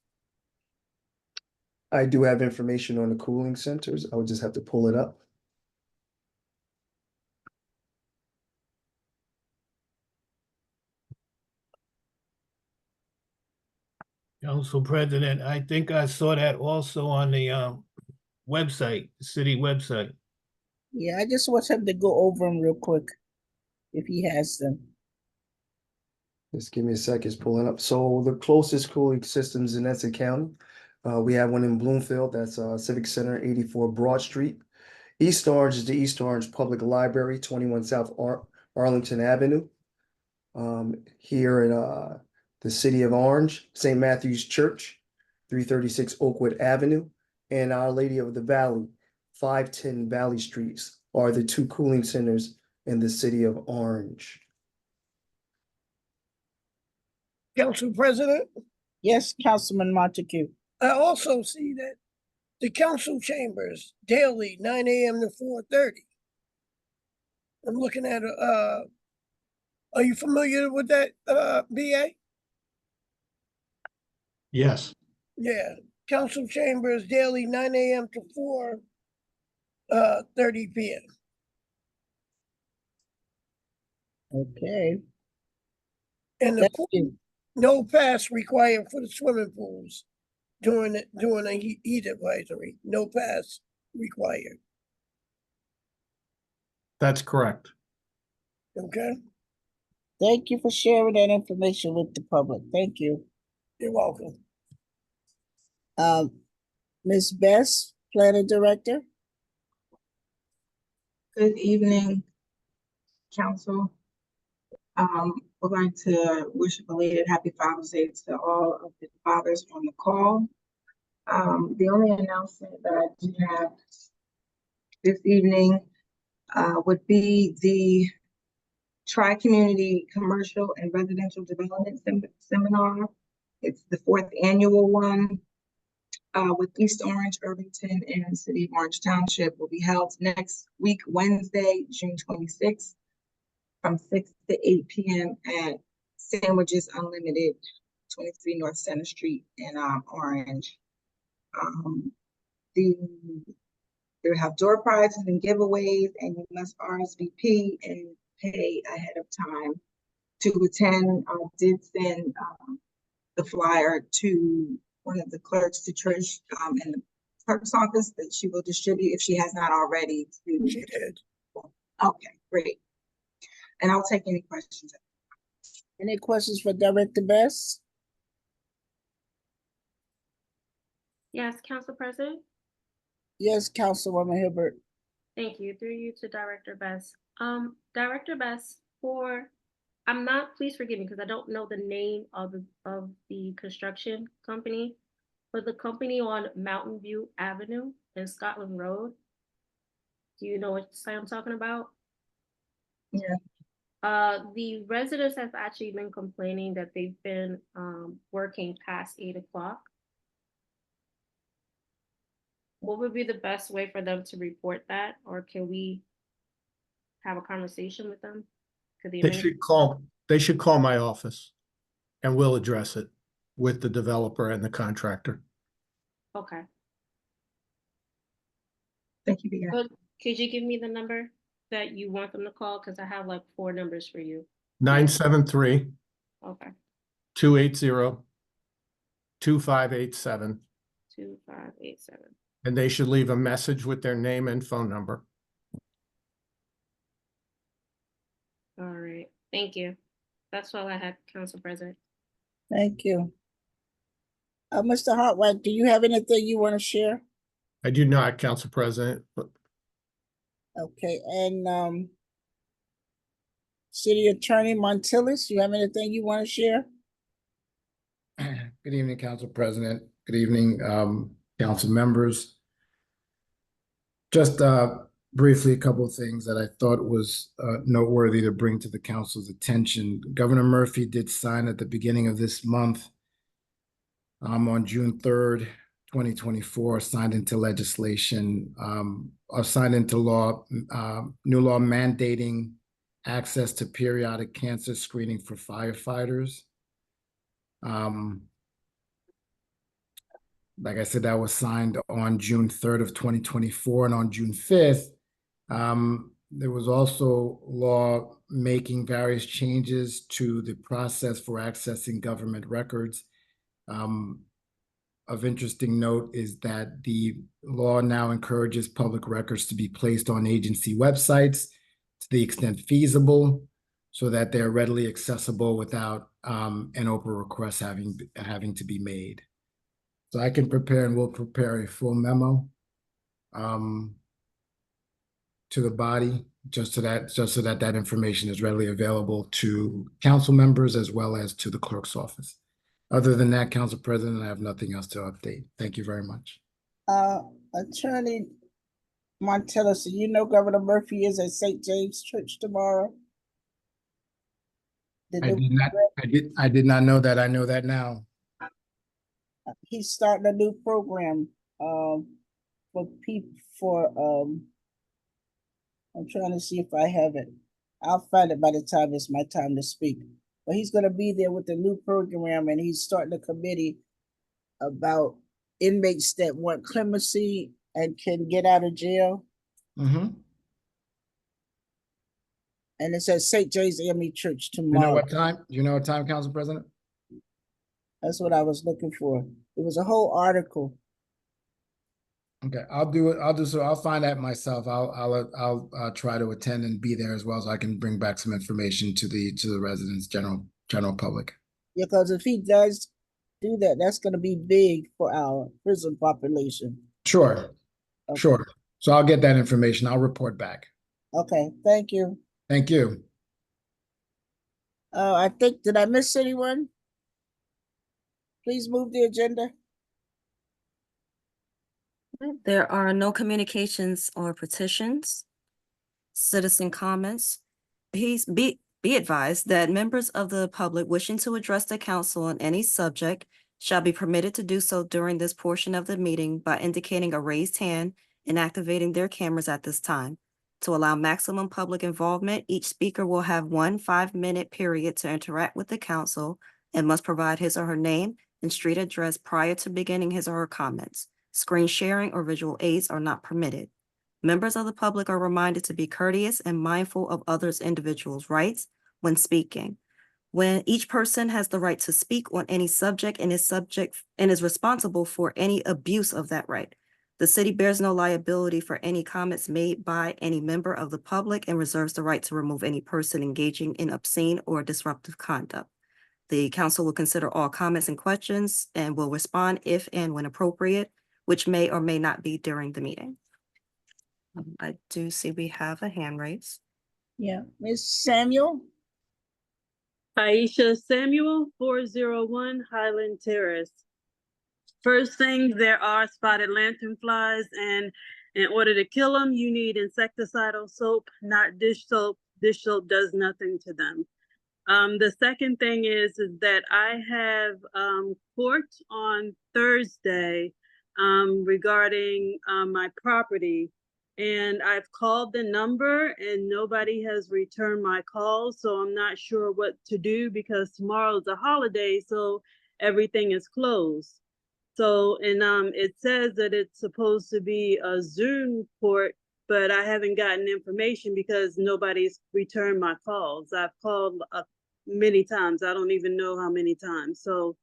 I do have information on the cooling centers. I would just have to pull it up. Council President, I think I saw that also on the website, city website. Yeah, I just want him to go over them real quick, if he has them. Just give me a second, it's pulling up. So the closest cooling systems in Essex County, we have one in Bloomfield, that's Civic Center, 84 Broad Street. East Orange is the East Orange Public Library, 21 South Arlington Avenue. Here in the city of Orange, St. Matthew's Church, 336 Oakwood Avenue, and Our Lady of the Valley, 510 Valley Streets are the two cooling centers in the city of Orange. Council President, Yes, Councilman Montague. I also see that the council chambers daily, 9 AM to 4:30. I'm looking at, are you familiar with that, BA? Yes. Yeah, council chambers daily, 9 AM to 4:30 PM. Okay. And the Thank pool, you. no pass required for the swimming pools during a heat advisory, no pass required, That's correct. okay? Thank you for sharing that information with the public. Thank you. You're welcome. Ms. Best, Planning Director. Good evening, council. Would like to wish a belated happy Father's Day to all of the fathers on the call. The only announcement that I do have this evening would be the Tri-Community Commercial and Residential Development Seminar. It's the 4th annual one with East Orange, Irvington, and the City of Orange Township. Will be held next week, Wednesday, June 26th, from 6 to 8 p.m. at Sandwiches Unlimited, 23 North Center Street in Orange. They have door prizes and giveaways, and you must RSVP and pay ahead of time to attend. I did send the flyer to one of the clerks, to Trish, in the clerk's office, that she will distribute if she has not already. She did. Okay, great. And I'll take any questions. Any questions for Director Best? Yes, Council President. Yes, Councilwoman Hibbert. Thank you. Through you to Director Best. Director Best, please forgive me because I don't know the name of the construction company, but the company on Mountain View Avenue and Scotland Road. Do you know what site I'm talking about? Yeah. The residents have actually been complaining that they've been working past 8 o'clock. What would be the best way for them to report that, or can we have a conversation with them? They should call my office and we'll address it with the developer and the contractor. Okay. Thank you, Bia. Could you give me the number that you want them to call? Because I have like 4 numbers for you. 973 Okay. 280 2587. 2587. And they should leave a message with their name and phone number. All right. Thank you. That's all I had, Council President. Thank you. Mr. Hartwell, do you have anything you want to share? I do not, Council President. But Okay, and City Attorney Montillis, you have anything you want to share? Good evening, Council President. Good evening, council members. Just briefly, a couple of things that I thought was noteworthy to bring to the council's attention. Governor Murphy did sign at the beginning of this month, on June 3rd, 2024, signed into legislation, or signed into law, new law mandating access to periodic cancer screening for firefighters. Like I said, that was signed on June 3rd of 2024, and on June 5th, there was also law making various changes to the process for accessing government records. Of interesting note is that the law now encourages public records to be placed on agency websites to the extent feasible, so that they're readily accessible without an Oprah request having to be made. So I can prepare, and we'll prepare a full memo to the body, just so that that information is readily available to council members as well as to the clerk's office. Other than that, Council President, I have nothing else to update. Thank you very much. Attorney Montella, so you know Governor Murphy is at St. James Church tomorrow? I did not know that. I know that now. He's starting a new program for people I'm trying to see if I have it. I'll find it by the time it's my time to speak. But he's gonna be there with the new program, and he's starting a committee about inmates that want clemency and can get out of jail. Mm-hmm. And it's at St. James AME Church You know tomorrow. what time? Do you know what time, Council President? That's what I was looking for. It was a whole article. Okay, I'll do it. I'll find that myself. I'll try to attend and be there as well, so I can bring back some information to the residents, general public. Yeah, because if he does do that, that's gonna be big for our prison population. Sure, Okay. sure. So I'll get that information. I'll report back. Okay, thank you. Thank you. I think, did I miss anyone? Please move the agenda. There are no communications or petitions. Citizen comments. Be advised that members of the public wishing to address the council on any subject shall be permitted to do so during this portion of the meeting by indicating a raised hand and activating their cameras at this time. To allow maximum public involvement, each speaker will have 1 5-minute period to interact with the council and must provide his or her name and street address prior to beginning his or her comments. Screen sharing or visual aids are not permitted. Members of the public are reminded to be courteous and mindful of others' individuals' rights when speaking. When each person has the right to speak on any subject and is responsible for any abuse of that right. The city bears no liability for any comments made by any member of the public and reserves the right to remove any person engaging in obscene or disruptive conduct. The council will consider all comments and questions and will respond if and when appropriate, which may or may not be during the meeting. I do see we have a hand raised. Yeah, Ms. Samuel? Aisha Samuel, 401 Highland Terrace. First thing, there are spotted lanternflies, and in order to kill them, you need insecticidal soap, not dish soap. Dish soap does nothing to them. The second thing is that I have court on Thursday regarding my property. And I've called the number and nobody has returned my call. So I'm not sure what to do because tomorrow's a holiday, so everything is closed. So, and it says that it's supposed to be a Zoom court, but I haven't gotten information because nobody's returned my calls. I've called many times. I don't even know how many times. So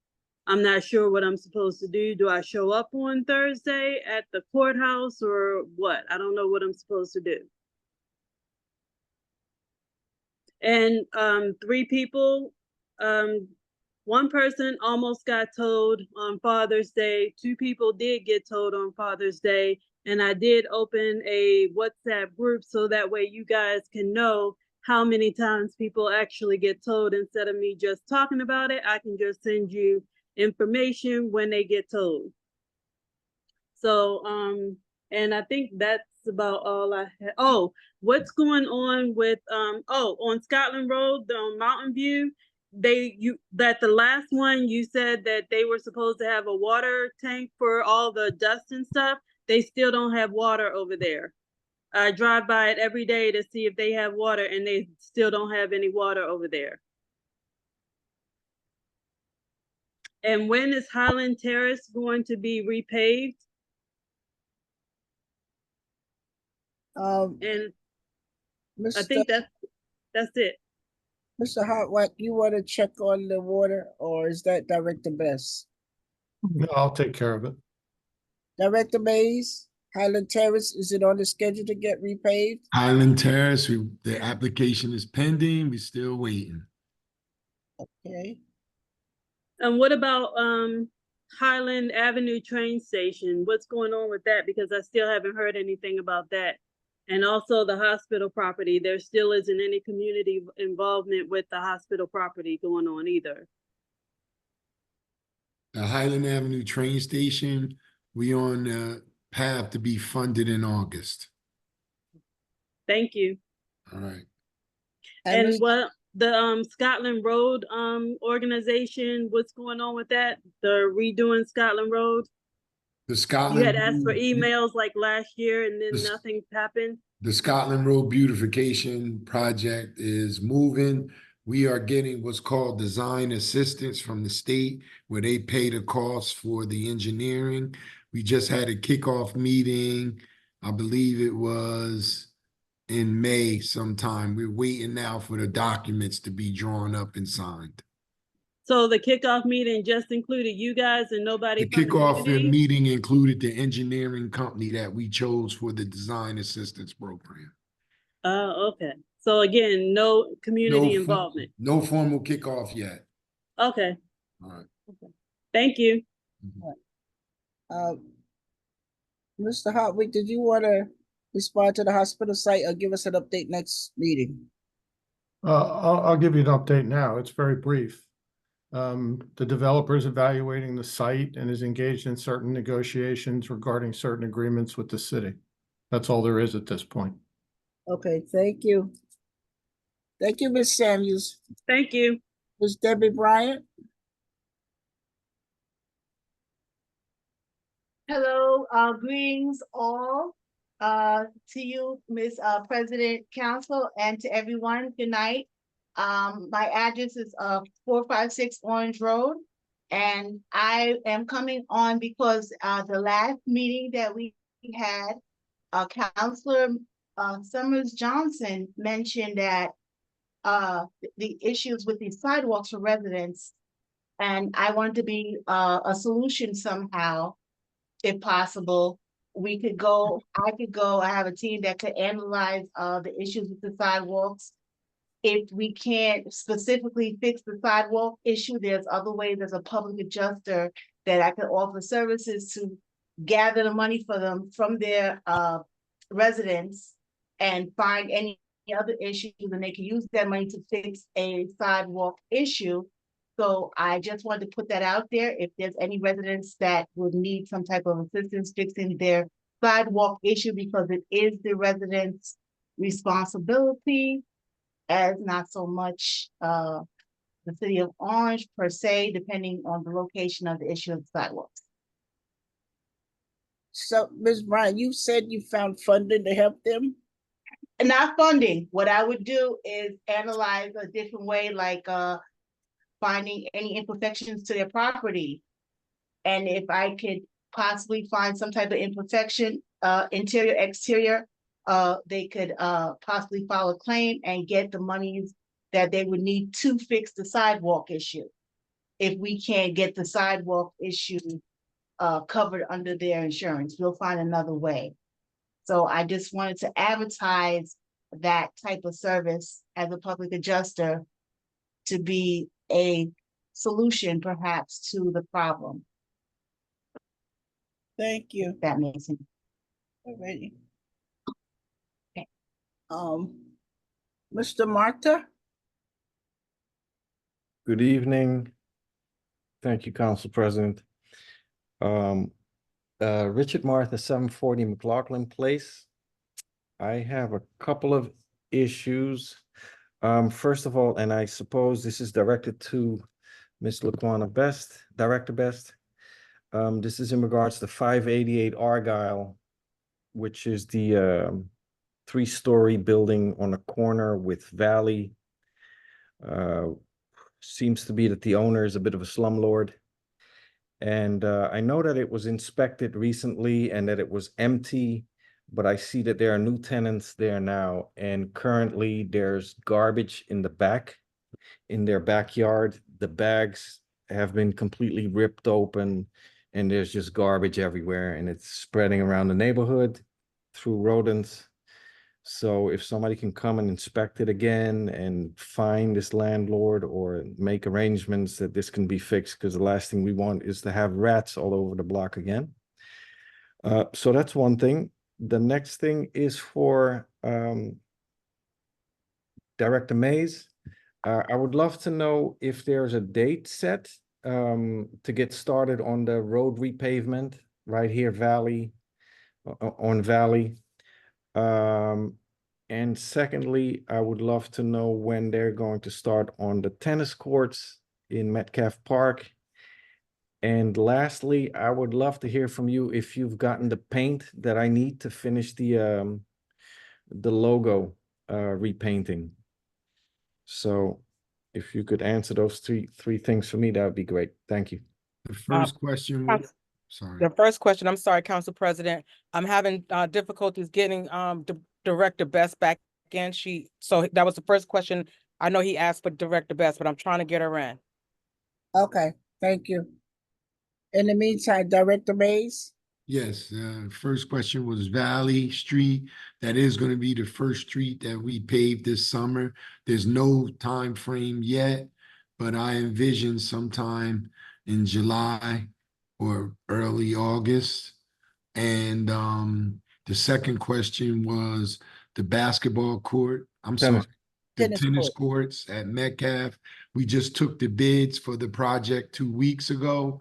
I'm not sure what I'm supposed to do. Do I show up on Thursday at the courthouse or what? I don't know what I'm supposed to do. And 3 people, one person almost got towed on Father's Day. 2 people did get towed on Father's Day. And I did open a WhatsApp group so that way you guys can know how many times people actually get towed. Instead of me just talking about it, I can just send you information when they get towed. So, and I think that's That's about all I had. Oh, what's going on with, on Scotland Road, on Mountain View? That the last one, you said that they were supposed to have a water tank for all the dust and stuff. They still don't have water over there. I drive by it every day to see if they have water, and they still don't have any water over there. And when is Highland Terrace going to be repaved? And I think that's it. Mr. Hartwick, you want to check on the water, or is that Director Best? No, I'll take care of it. Director Mays, Highland Terrace, is it on the schedule to get repaved? Highland Terrace, the application is pending. We're still waiting. Okay. And what about Highland Avenue train station? What's going on with that? Because I still haven't heard anything about that. And also the hospital property, there still isn't any community involvement with the hospital property going on either. The Highland Avenue train station, we on the path to be funded in August. Thank you. All right. And what the Scotland Road organization, what's going on with that? They're redoing Scotland Road. The Scotland You had asked for Road- emails like last year and then The- nothing happened. The Scotland Road beautification project is moving. We are getting what's called design assistance from the state, where they pay the cost for the engineering. We just had a kickoff meeting. I believe it was in May sometime. We're waiting now for the documents to be drawn up and signed. So the kickoff meeting just included you guys and nobody The from the kickoff community? meeting included the engineering company that we chose for the design assistance program. Oh, okay. So again, no community involvement. No formal kickoff yet. Okay. All right. Okay. Thank you. Mr. Hartwick, did you want to respond to the hospital site or give us an update next meeting? I'll give you an update now. It's very brief. The developer is evaluating the site and is engaged in certain negotiations regarding certain agreements with the city. That's all there is at this point. Okay, thank you. Thank you, Ms. Samuels. Thank you. Ms. Debbie Bryant? Hello, greetings all, to you, Ms. President Council, and to everyone. Good night. My address is 456 Orange Road, and I am coming on because the last meeting that we had, Councilor Summers Johnson mentioned that the issues with these sidewalks for residents, and I wanted to be a solution somehow. If possible, I could go, I have a team that could analyze the issues with the sidewalks. If we can't specifically fix the sidewalk issue, there's other ways as a public adjuster that I could offer services to gather the money for them from their residents and find any other issues, and they can use that money to fix a sidewalk issue. So I just wanted to put that out there. If there's any residents that would need some type of assistance fixing their sidewalk issue, because it is the residents' responsibility, as not so much the city of Orange per se, depending on the location of the issue of the sidewalks. So, Ms. Bryant, you said you found funding to help them? Not funding. What I would do is analyze a different way, like finding any imperfections to their property. And if I could possibly find some type of imperfection, interior, exterior, they could possibly file a claim and get the monies that they would need to fix the sidewalk issue. If we can't get the sidewalk issue covered under their insurance, we'll find another way. So I just wanted to advertise that type of service as a public adjuster to be a solution perhaps to the problem. Thank you. If that makes sense. Alrighty. Okay. Mr. Marta? Good evening. Thank you, Council President. Richard Martha, 740 McLaughlin Place. I have a couple of issues. First of all, and I suppose this is directed to Ms. Laquana Best, Director Best. This is in regards to 588 Argyle, which is the three-story building on a corner with Valley. Seems to be that the owner is a bit of a slumlord. And I know that it was inspected recently and that it was empty, but I see that there are new tenants there now. And currently there's garbage in the back, in their backyard. The bags have been completely ripped open and there's just garbage everywhere and it's spreading around the neighborhood through rodents. So if somebody can come and inspect it again and find this landlord or make arrangements that this can be fixed, because the last thing we want is to have rats all over the block again. So that's one thing. The next thing is for Director Mays. I would love to know if there's a date set to get started on the road repavement right here, Valley, on Valley. And secondly, I would love to know when they're going to start on the tennis courts in Metcalf Park. And lastly, I would love to hear from you if you've gotten the paint that I need to finish the logo repainting. So if you could answer those three things for me, that would be great. Thank you. The first question was, sorry. The first question, I'm sorry, Council President, I'm having difficulties getting Director Best back in. So that was the first question. I know he asked for Director Best, but I'm trying to get her in. Okay, thank you. In the meantime, Director Mays? Yes, first question was Valley Street. That is going to be the first street that we paved this summer. There's no time frame yet, but I envision sometime in July or early August. And the second question was the basketball court. I'm sorry, the tennis courts at Metcalf. We just took the bids for the project 2 weeks ago.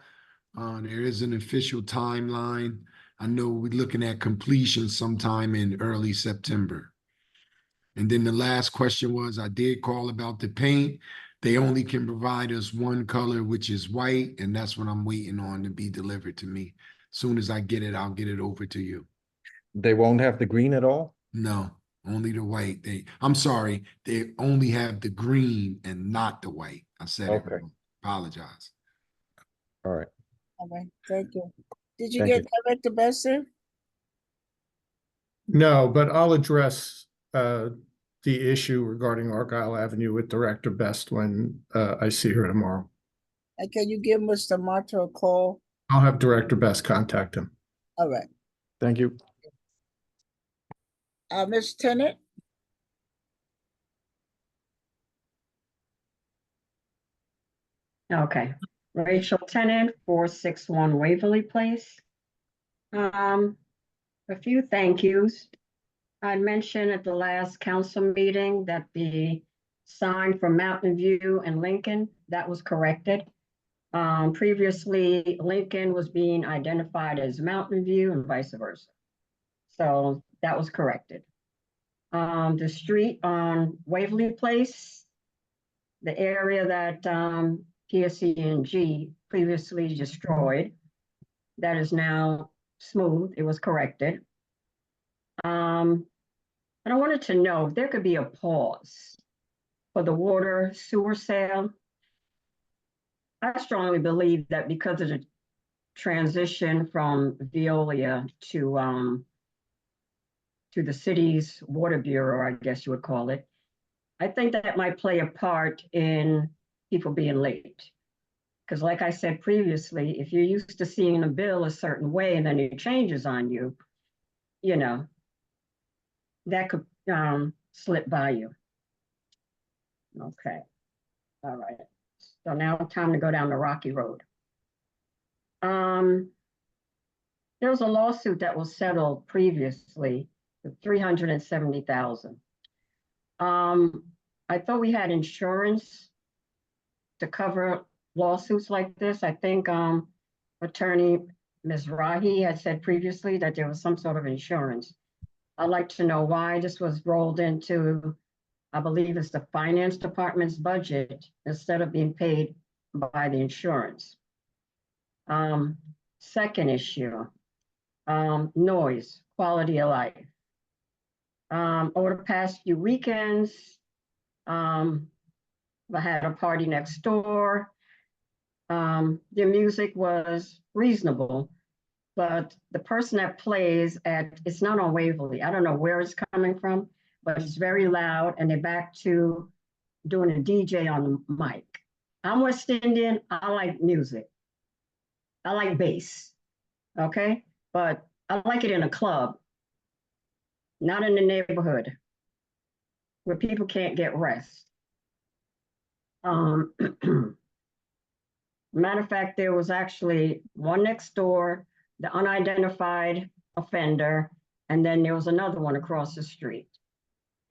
There is an official timeline. I know we're looking at completion sometime in early September. And then the last question was, I did call about the paint. They only can provide us one color, which is white, and that's what I'm waiting on to be delivered to me. As soon as I get it, I'll get it over to you. They won't have the green at all? No, only the white. I'm sorry, they only have the green and not the white. I said it wrong. Apologize. All right. All right, thank you. Did you Thank get Director Best, sir? No, but I'll address the issue regarding Argyle Avenue with Director Best when I see her tomorrow. And can you give Mr. Marta a call? I'll have Director Best contact him. All right. Thank you. Ms. Tennant? Okay, Rachel Tennant, 461 Waverly Place. A few thank yous. I mentioned at the last council meeting that the sign for Mountain View and Lincoln, that was corrected. Previously, Lincoln was being identified as Mountain View and vice versa. So that was corrected. The street on Waverly Place, the area that PSC&G previously destroyed, that is now smooth. It was corrected. And I wanted to know if there could be a pause for the water sewer sale. I strongly believe that because of the transition from Veolia to the city's water bureau, I guess you would call it, I think that might play a part in people being late. Because like I said previously, if you're used to seeing a bill a certain way and then it changes on you, you know, that could slip by you. Okay, all right. So now time to go down the Rocky Road. There was a lawsuit that was settled previously for $370,000. I thought we had insurance to cover lawsuits like this. I think Attorney Ms. Rahi had said previously that there was some sort of insurance. I'd like to know why this was rolled into, I believe it's the finance department's budget instead of being paid by the insurance. Second issue, noise, quality of life. Over the past few weekends, I had a party next door. The music was reasonable, but the person that plays it's not on Waverly. I don't know where it's coming from, but it's very loud and they're back to doing a DJ on the mic. I'm West Indian, I like music. I like bass, okay? But I like it in a club, not in the neighborhood where people can't get rest. Matter of fact, there was actually one next door, the unidentified offender, and then there was another one across the street.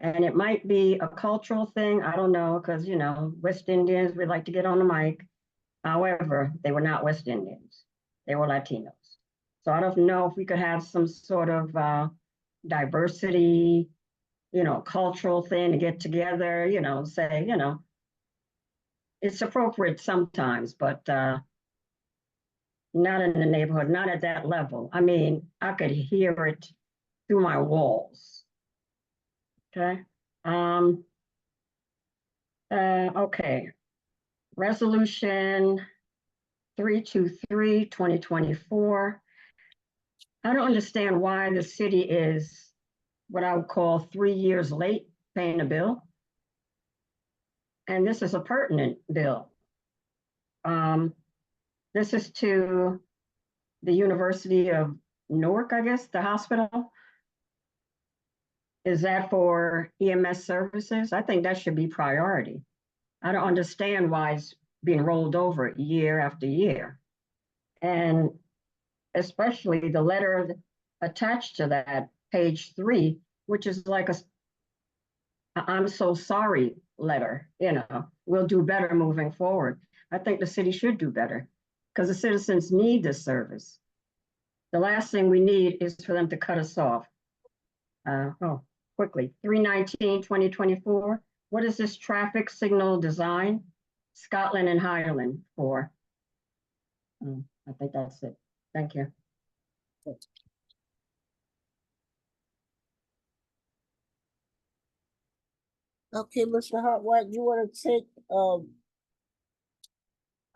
And it might be a cultural thing, I don't know, because, you know, West Indians, we like to get on the mic. However, they were not West Indians, they were Latinos. So I don't know if we could have some sort of diversity, you know, cultural thing to get together, you know, say, you know, it's appropriate sometimes, but not in the neighborhood, not at that level. I mean, I could hear it through my walls. Okay. Okay. Resolution 323, 2024. I don't understand why the city is what I would call 3 years late paying a bill. And this is a pertinent bill. This is to the University of Newark, I guess, the hospital. Is that for EMS services? I think that should be priority. I don't understand why it's being rolled over year after year. And especially the letter attached to that, page 3, which is like a I'm so sorry letter, you know, we'll do better moving forward. I think the city should do better because the citizens need this service. The last thing we need is for them to cut us off. Quickly, 319, 2024. What is this traffic signal design? Scotland and Highland for? I think that's it. Thank you. Okay, Mr. Hartwell, you want to take,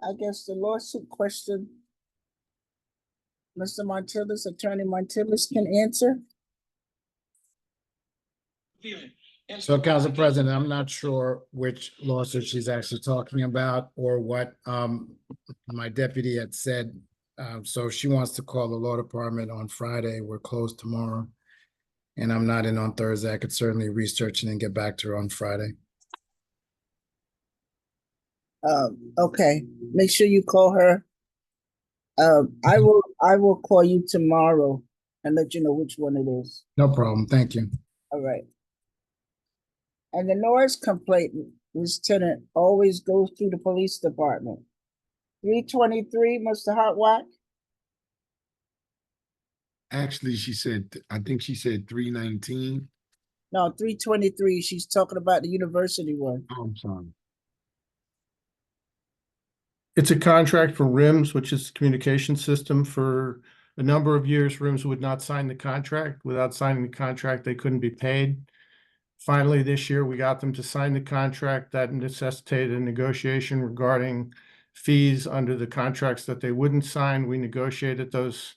I guess the lawsuit question? Mr. Montilus, Attorney Montilus can answer. So, Council President, I'm not sure which lawsuit she's actually talking about or what my deputy had said. So if she wants to call the law department on Friday, we're closed tomorrow. And I'm not in on Thursday. I could certainly research it and get back to her on Friday. Okay, make sure you call her. I will call you tomorrow and let you know which one it is. No problem. Thank you. All right. And the noise complaint, Lieutenant, always goes through the police department. 323, Mr. Hartwack? Actually, I think she said 319. No, 323. She's talking about the university one. Oh, I'm sorry. It's a contract for RIMS, which is the communication system. For a number of years, RIMS would not sign the contract. Without signing the contract, they couldn't be paid. Finally, this year, we got them to sign the contract. That necessitated a negotiation regarding fees under the contracts that they wouldn't sign. We negotiated those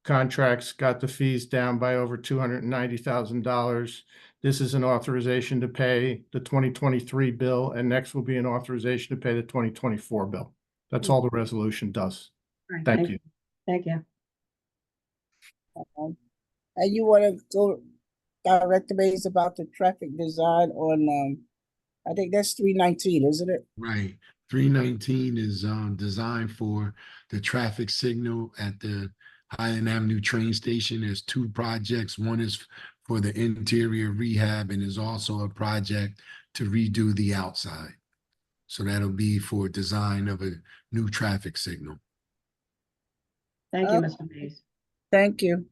contracts, got the fees down by over $290,000. This is an authorization to pay the 2023 bill, and next will be an authorization to pay the 2024 bill. That's all the resolution does. Right, Thank you. Thank you. And you want to go direct base about the traffic design on, I think that's 319, isn't it? Right. 319 is designed for the traffic signal at the Highland Avenue train station. There's 2 projects. One is for the interior rehab, and there's also a project to redo the outside. So that'll be for design of a new traffic signal. Thank you, Mr. Mays. Thank you.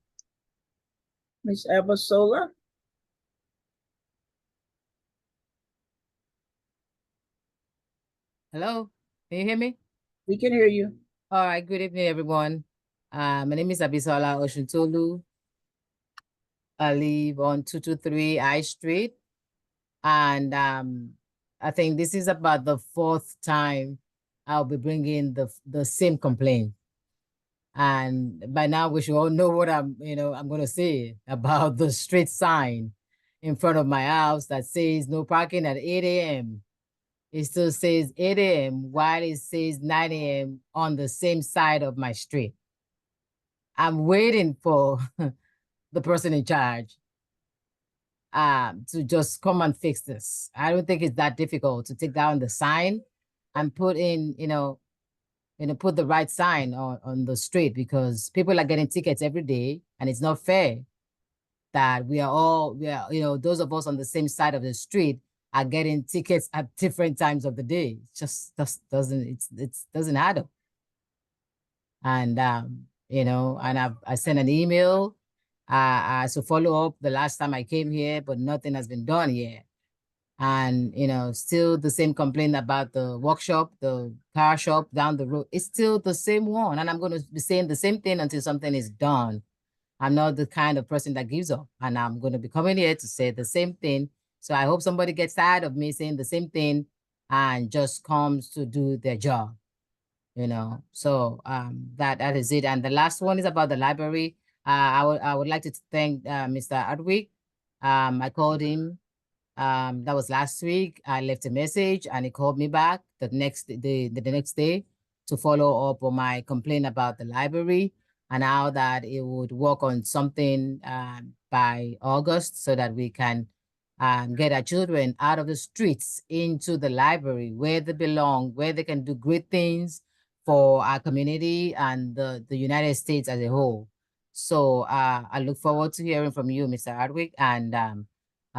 Ms. Abasola? Hello, can you hear me? We can hear you. All right, good evening, everyone. My name is Abisola Oshuntolu. I live on 223 I Street. And I think this is about the fourth time I'll be bringing the same complaint. And by now we should all know what I'm going to say about the street sign in front of my house that says no parking at 8 a.m. It still says 8 a.m. while it says 9 a.m. on the same side of my street. I'm waiting for the person in charge to just come and fix this. I don't think it's that difficult to take down the sign and put in, put the right sign on the street, because people are getting tickets every day and it's not fair that we are, those of us on the same side of the street are getting tickets at different times of the day. It just doesn't, it doesn't add up. And, and I sent an email to follow up the last time I came here, but nothing has been done yet. And, still the same complaint about the workshop, the car shop down the road. It's still the same one. And I'm going to be saying the same thing until something is done. I'm not the kind of person that gives up, and I'm going to be coming here to say the same thing. So I hope somebody gets tired of me saying the same thing and just comes to do their job, So that is it. And the last one is about the library. I would like to thank Mr. Adwick. I called him. That was last week. I left a message and he called me back the next day to follow up on my complaint about the library, and how that it would work on something by August so that we can get our children out of the streets into the library where they belong, where they can do great things for our community and the United States as a whole. So I look forward to hearing from you, Mr. Hardwick. And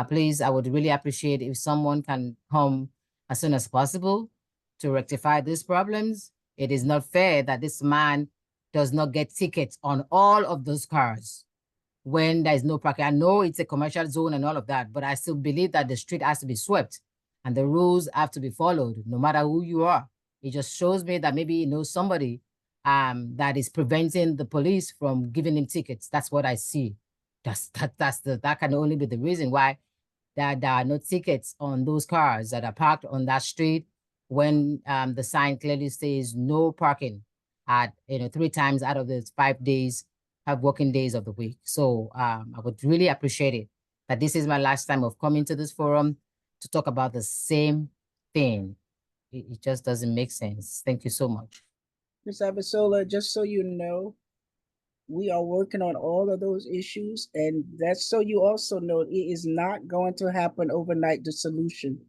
please, I would really appreciate if someone can come as soon as possible to rectify these problems. It is not fair that this man does not get tickets on all of those cars when there is no parking. I know it's a commercial zone and all of that, but I still believe that the street has to be swept and the rules have to be followed no matter who you are. It just shows me that maybe he knows somebody that is preventing the police from giving him tickets. That's what I see. That can only be the reason why there are no tickets on those cars that are parked on that street when the sign clearly says no parking at 3 times out of the 5 days, 5 working days of the week. So I would really appreciate it that this is my last time of coming to this forum to talk about the same thing. It just doesn't make sense. Thank you so much. Ms. Abasola, just so you know, we are working on all of those issues, and that's so you also know it is not going to happen overnight, the solution.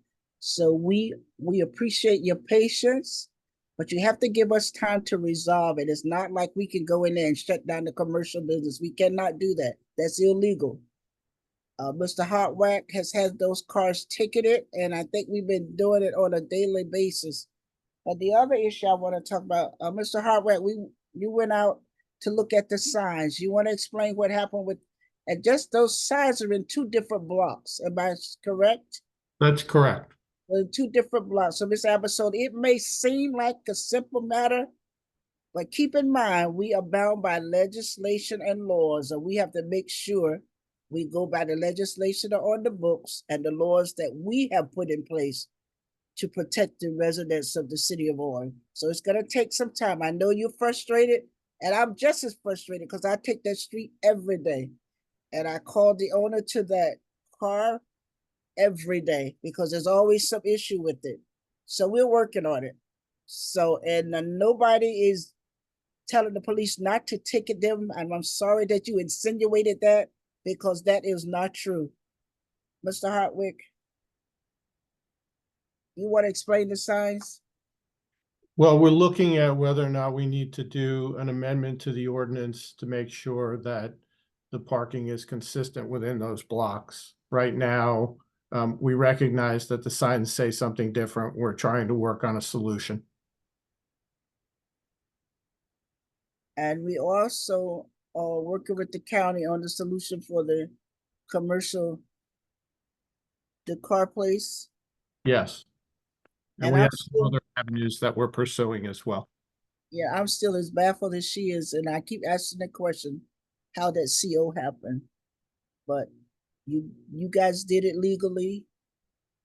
So we appreciate your patience, but you have to give us time to resolve it. It's not like we can go in there and shut down the commercial business. We cannot do that. That's illegal. Mr. Hartwack has had those cars ticketed, and I think we've been doing it on a daily basis. But the other issue I want to talk about, Mr. Hartwack, you went out to look at the signs. You want to explain what happened with, and just those signs are in 2 different blocks. Am I correct? That's correct. 2 different blocks. So, Ms. Abasola, it may seem like a simple matter, but keep in mind, we are bound by legislation and laws, and we have to make sure we go by the legislation on the books and the laws that we have put in place to protect the residents of the city of Orange. So it's going to take some time. I know you're frustrated, and I'm just as frustrated because I take that street every day. And I call the owner to that car every day because there's always some issue with it. So we're working on it. So, and nobody is telling the police not to ticket them. And I'm sorry that you insinuated that, because that is not true. Mr. Hartwick, you want to explain the signs? Well, we're looking at whether or not we need to do an amendment to the ordinance to make sure that the parking is consistent within those blocks. Right now, we recognize that the signs say something different. We're trying to work on a solution. And we also working with the county on the solution for the car place. Yes. And And we I'm have some still, other avenues that we're pursuing as well. yeah, I'm still as baffled as she is, and I keep asking the question, how that CO happened. But you guys did it legally.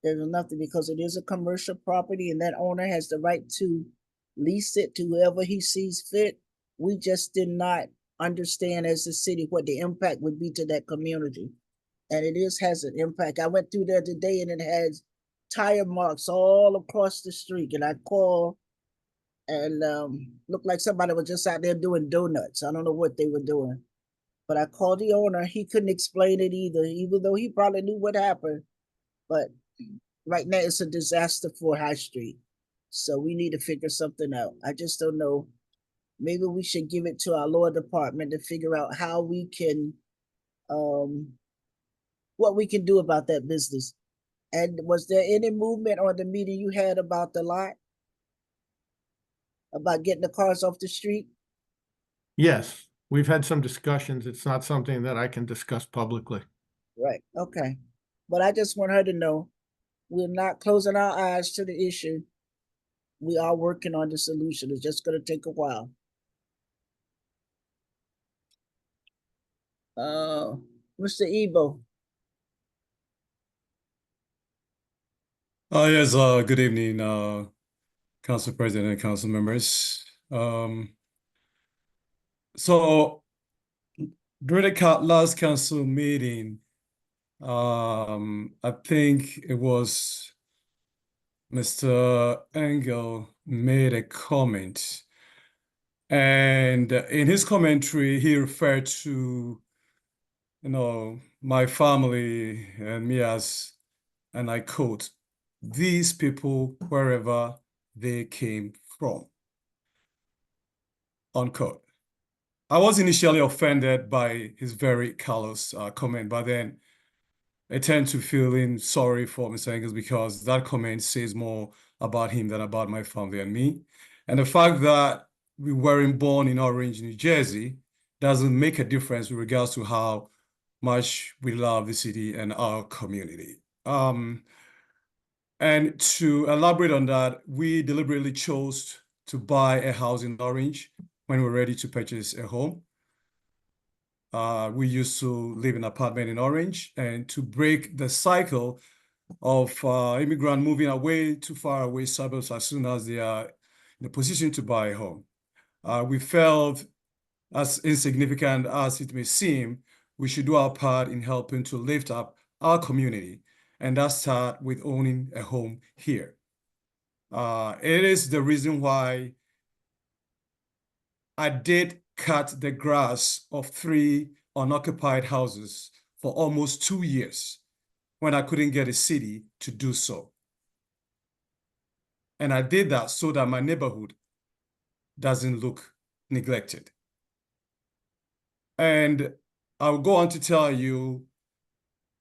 There's nothing, because it is a commercial property and that owner has the right to lease it to whoever he sees fit. We just did not understand as a city what the impact would be to that community. And it has an impact. I went through there today and it has tire marks all across the street. And I called and looked like somebody was just out there doing donuts. I don't know what they were doing. But I called the owner. He couldn't explain it either, even though he probably knew what happened. But right now it's a disaster for High Street. So we need to figure something out. I just don't know. Maybe we should give it to our law department to figure out how we can, what we can do about that business. And was there any movement on the meeting you had about the lot? About getting the cars off the street? Yes, we've had some discussions. It's not something that I can discuss publicly. Right, okay. But I just want her to know, we're not closing our eyes to the issue. We are working on the solution. It's just gonna take a while. Mr. Ebo. Yes, good evening, Council President and council members. So during the last council meeting, I think it was Mr. Engel made a comment. And in his commentary, he referred to, my family and me as, and I quote, "these people wherever they came from," unquote. I was initially offended by his very callous comment, but then I tend to feeling sorry for Mr. Engels because that comment says more about him than about my family and me. And the fact that we weren't born in Orange, New Jersey, doesn't make a difference with regards to how much we love the city and our community. And to elaborate on that, we deliberately chose to buy a house in Orange when we were ready to purchase a home. We used to live in an apartment in Orange, and to break the cycle of immigrant moving away to far away suburbs as soon as they are in a position to buy a home. We felt, as insignificant as it may seem, we should do our part in helping to lift up our community, and that starts with owning a home here. It is the reason why I did cut the grass of 3 unoccupied houses for almost 2 years when I couldn't get a city to do so. And I did that so that my neighborhood doesn't look neglected. And I'll go on to tell you,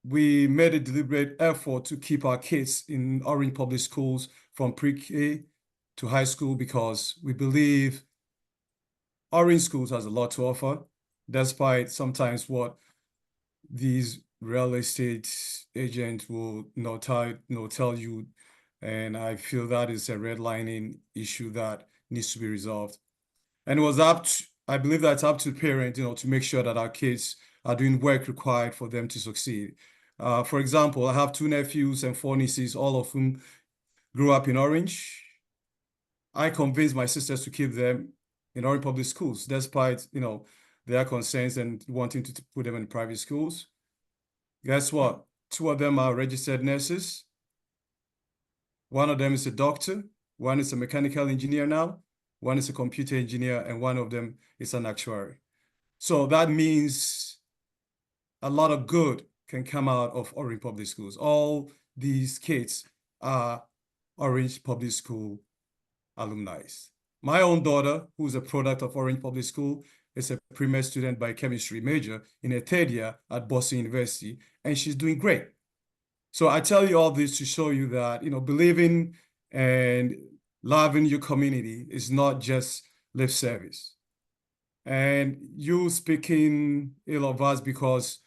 we made a deliberate effort to keep our kids in Orange Public Schools from pre-K to high school because we believe Orange Schools has a lot to offer, despite sometimes what these real estate agents will tell you. And I feel that is a redlining issue that needs to be resolved. And it was I believe that's up to parents, to make sure that our kids are doing work required for them to succeed. For example, I have 2 nephews and 4 nieces, all of whom grew up in Orange. I convinced my sisters to keep them in Orange Public Schools, despite, their concerns and wanting to put them in private schools. Guess what? 2 of them are registered nurses. 1 of them is a doctor. 1 is a mechanical engineer now. 1 is a computer engineer, and 1 of them is an actuary. So that means a lot of good can come out of Orange Public Schools. All these kids are Orange Public School alumni. My own daughter, who's a product of Orange Public School, is a pre-med student by chemistry major in her 3rd year at Boston University, and she's doing great. So I tell you all this to show you that, believing and loving your community is not just lip service. And you speaking ill of us because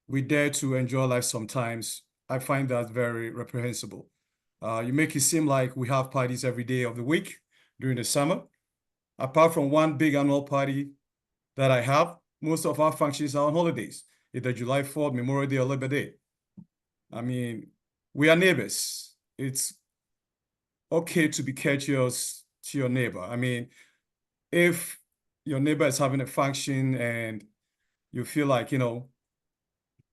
we dare to enjoy life sometimes, I find that very reprehensible. You make it seem like we have parties every day of the week during the summer. Apart from one big annual party that I have, most of our functions are on holidays, either July 4th, Memorial Day, or Labor Day. I mean, we are neighbors. It's okay to be courteous to your neighbor. I mean, if your neighbor is having a function and you feel like,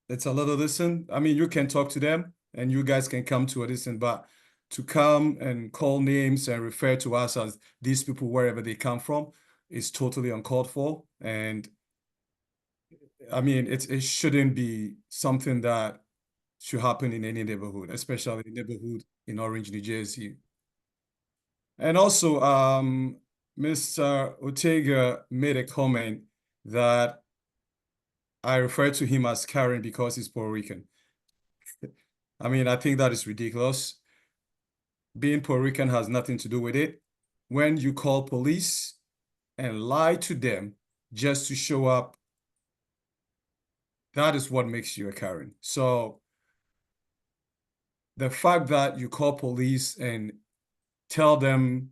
it's a little distant, I mean, you can talk to them and you guys can come to a distance, but to come and call names and refer to us as these people wherever they come from is totally uncalled for. And I mean, it shouldn't be something that should happen in any neighborhood, especially a neighborhood in Orange, New Jersey. And also, Mr. Ortega made a comment that I refer to him as Karen because he's Puerto Rican. I mean, I think that is ridiculous. Being Puerto Rican has nothing to do with it. When you call police and lie to them just to show up, that is what makes you a Karen. So the fact that you call police and tell them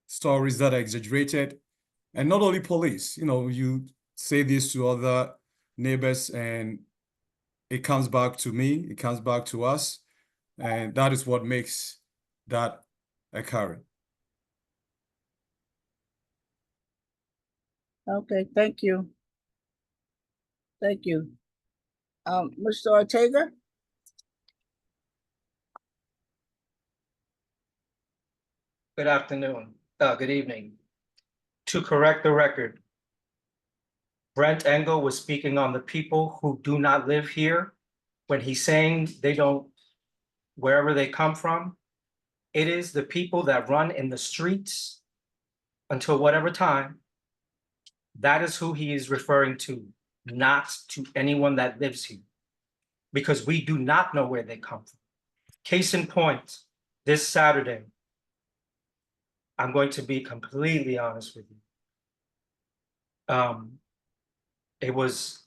stories that are exaggerated, and not only police, you say this to other neighbors and it comes back to me, it comes back to us, and that is what makes that a Karen. Okay, thank you. Thank you. Mr. Ortega? Good afternoon, good evening. To correct the record, Brent Engel was speaking on the people who do not live here. When he's saying they don't, wherever they come from, it is the people that run in the streets until whatever time. That is who he is referring to, not to anyone that lives here, because we do not know where they come from. Case in point, this Saturday, I'm going to be completely honest with you. It was,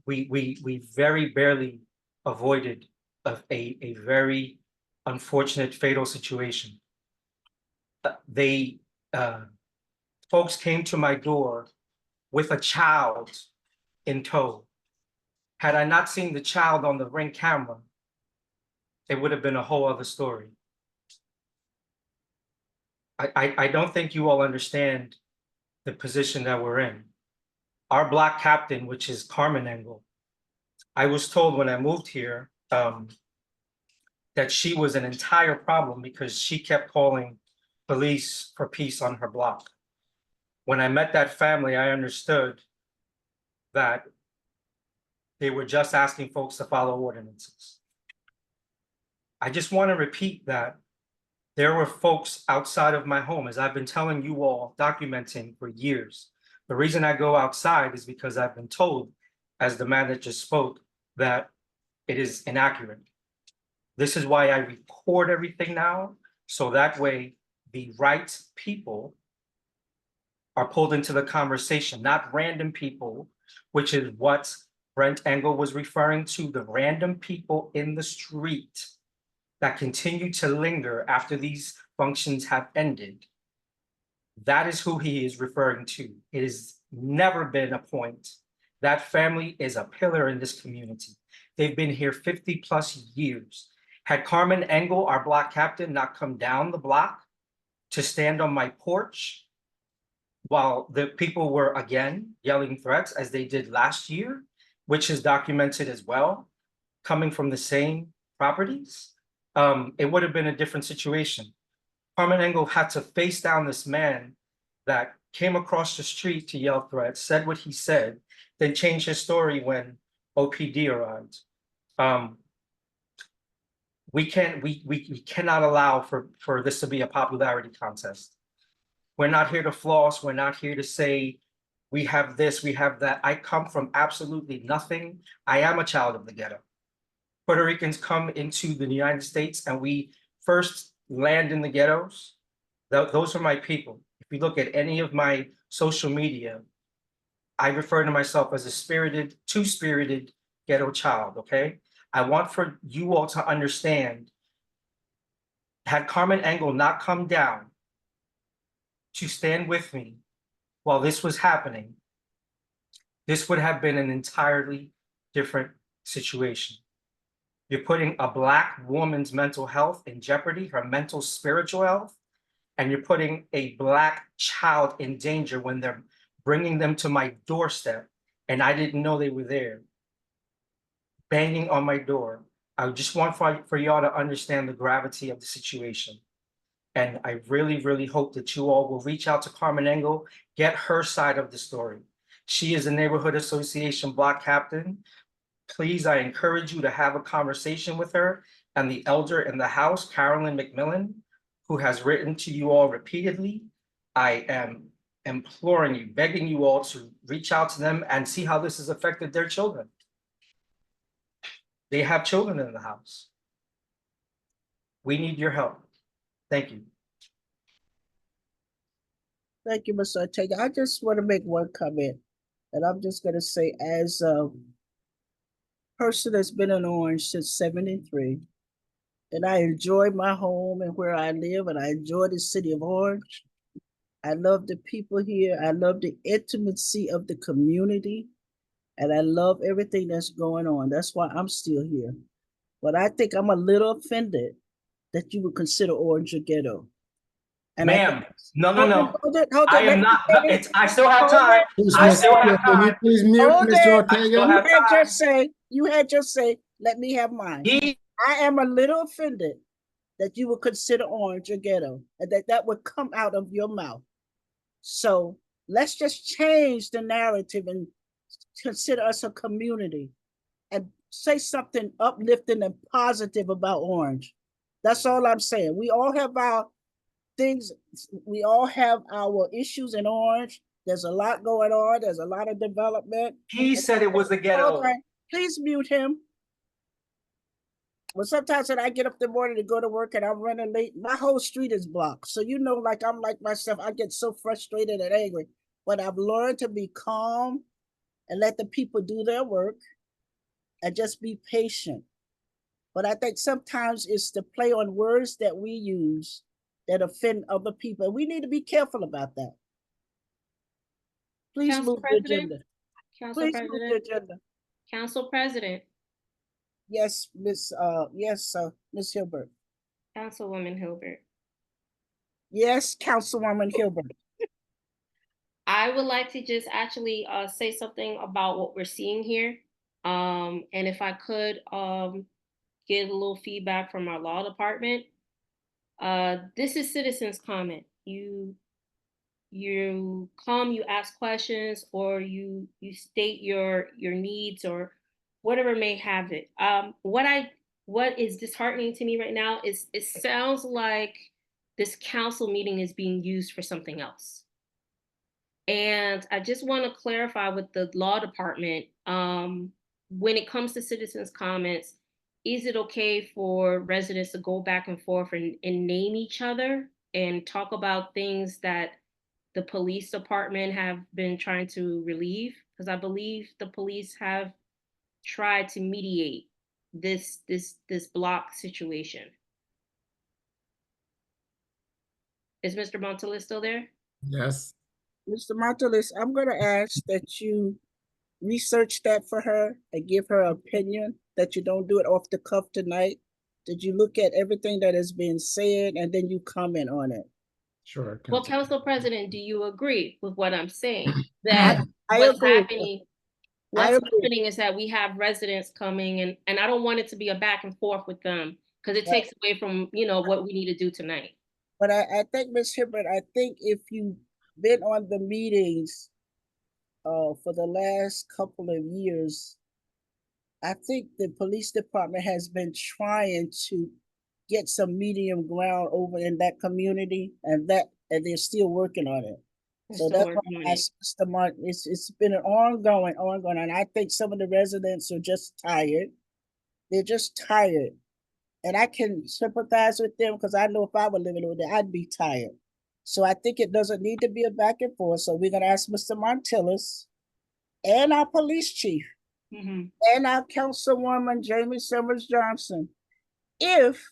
we very barely avoided a very unfortunate fatal situation. Folks came to my door with a child in tow. Had I not seen the child on the Ring camera, it would have been a whole other story. I don't think you all understand the position that we're in. Our Black captain, which is Carmen Engel, I was told when I moved here that she was an entire problem because she kept calling police for peace on her block. When I met that family, I understood that they were just asking folks to follow ordinances. I just want to repeat that there were folks outside of my home, as I've been telling you all, documenting for years. The reason I go outside is because I've been told, as the man that just spoke, that it is inaccurate. This is why I record everything now, so that way the right people are pulled into the conversation, not random people, which is what Brent Engel was referring to, the random people in the street that continue to linger after these functions have ended. That is who he is referring to. It has never been a point. That family is a pillar in this community. They've been here 50 plus years. Had Carmen Engel, our block captain, not come down the block to stand on my porch while the people were again yelling threats as they did last year, which is documented as well, coming from the same properties, it would have been a different situation. Carmen Engel had to face down this man that came across the street to yell threats, said what he said, then changed his story when OPD arrived. We cannot allow for this to be a popularity contest. We're not here to floss. We're not here to say we have this, we have that. I come from absolutely nothing. I am a child of the ghetto. Puerto Ricans come into the United States and we first land in the ghettos. Those are my people. If you look at any of my social media, I refer to myself as a two-spirited ghetto child, okay? I want for you all to understand, had Carmen Engel not come down to stand with me while this was happening, this would have been an entirely different situation. You're putting a Black woman's mental health in jeopardy, her mental, spiritual health, and you're putting a Black child in danger when they're bringing them to my doorstep, and I didn't know they were there, banging on my door. I just want for y'all to understand the gravity of the situation. And I really, really hope that you all will reach out to Carmen Engel, get her side of the story. She is a neighborhood association block captain. Please, I encourage you to have a conversation with her and the elder in the house, Carolyn McMillan, who has written to you all repeatedly. I am imploring you, begging you all to reach out to them and see how this has affected their children. They have children in the house. We need your help. Thank you. Thank you, Mr. Ortega. I just want to make one comment, and I'm just going to say, as a person that's been in Orange since '73, and I enjoy my home and where I live, and I enjoy the city of Orange. I love the people here. I love the intimacy of the community, and I love everything that's going on. That's why I'm still here. But I think I'm a little offended that you would consider Orange a ghetto. Ma'am, no. Hold it, I am not, I still have time. I still have Can you time. please mute Hold Mr. it. Ortega? You had just say, let me have mine. I am a little offended that you would consider Orange a ghetto, and that would come out of your mouth. So let's just change the narrative and consider us a community and say something uplifting and positive about Orange. That's all I'm saying. We all have our things, we all have our issues in Orange. There's a lot going on. There's a lot of development. He said it was a ghetto. Please mute him. Well, sometimes when I get up in the morning to go to work and I'm running late, my whole street is blocked. So, you know, like I'm like myself, I get so frustrated and angry. But I've learned to be calm and let the people do their work and just be patient. But I think sometimes it's the play on words that we use that offend other people. We need to be careful about that. Please Council move the President? agenda. Council Please move the President? agenda. Council President? Yes, Miss Hilbert. Councilwoman Hilbert? Yes, Councilwoman Hilbert. I would like to just actually say something about what we're seeing here. And if I could get a little feedback from our law department. This is citizens' comment. You come, you ask questions, or you state your needs or whatever may have it. What is disheartening to me right now is it sounds like this council meeting is being used for something else. And I just want to clarify with the law department, when it comes to citizens' comments, is it okay for residents to go back and forth and name each other and talk about things that the police department have been trying to relieve? Because I believe the police have tried to mediate this block situation. Is Mr. Montalis still there? Yes. Mr. Montalis, I'm going to ask that you research that for her and give her opinion, that you don't do it off the cuff tonight. Did you look at everything that has been said and then you comment on it? Sure. Well, Council President, do you agree with what I'm saying? That I what's agree. happening, what's happening is that we have residents coming and I don't want it to be a back and forth with them because it takes away from, what we need to do tonight. But I think, Ms. Hibbert, I think if you've been on the meetings for the last couple of years, I think the police department has been trying to get some medium ground over in that community, and they're still working on it. So that's why I asked Mr. Martin. It's been an ongoing, and I think some of the residents are just tired. They're just tired. And I can sympathize with them because I know if I were living over there, I'd be tired. So I think it doesn't need to be a back and forth. So we're going to ask Mr. Montillis and our police chief Mhm. and our councilwoman Jamie Summers Johnson, if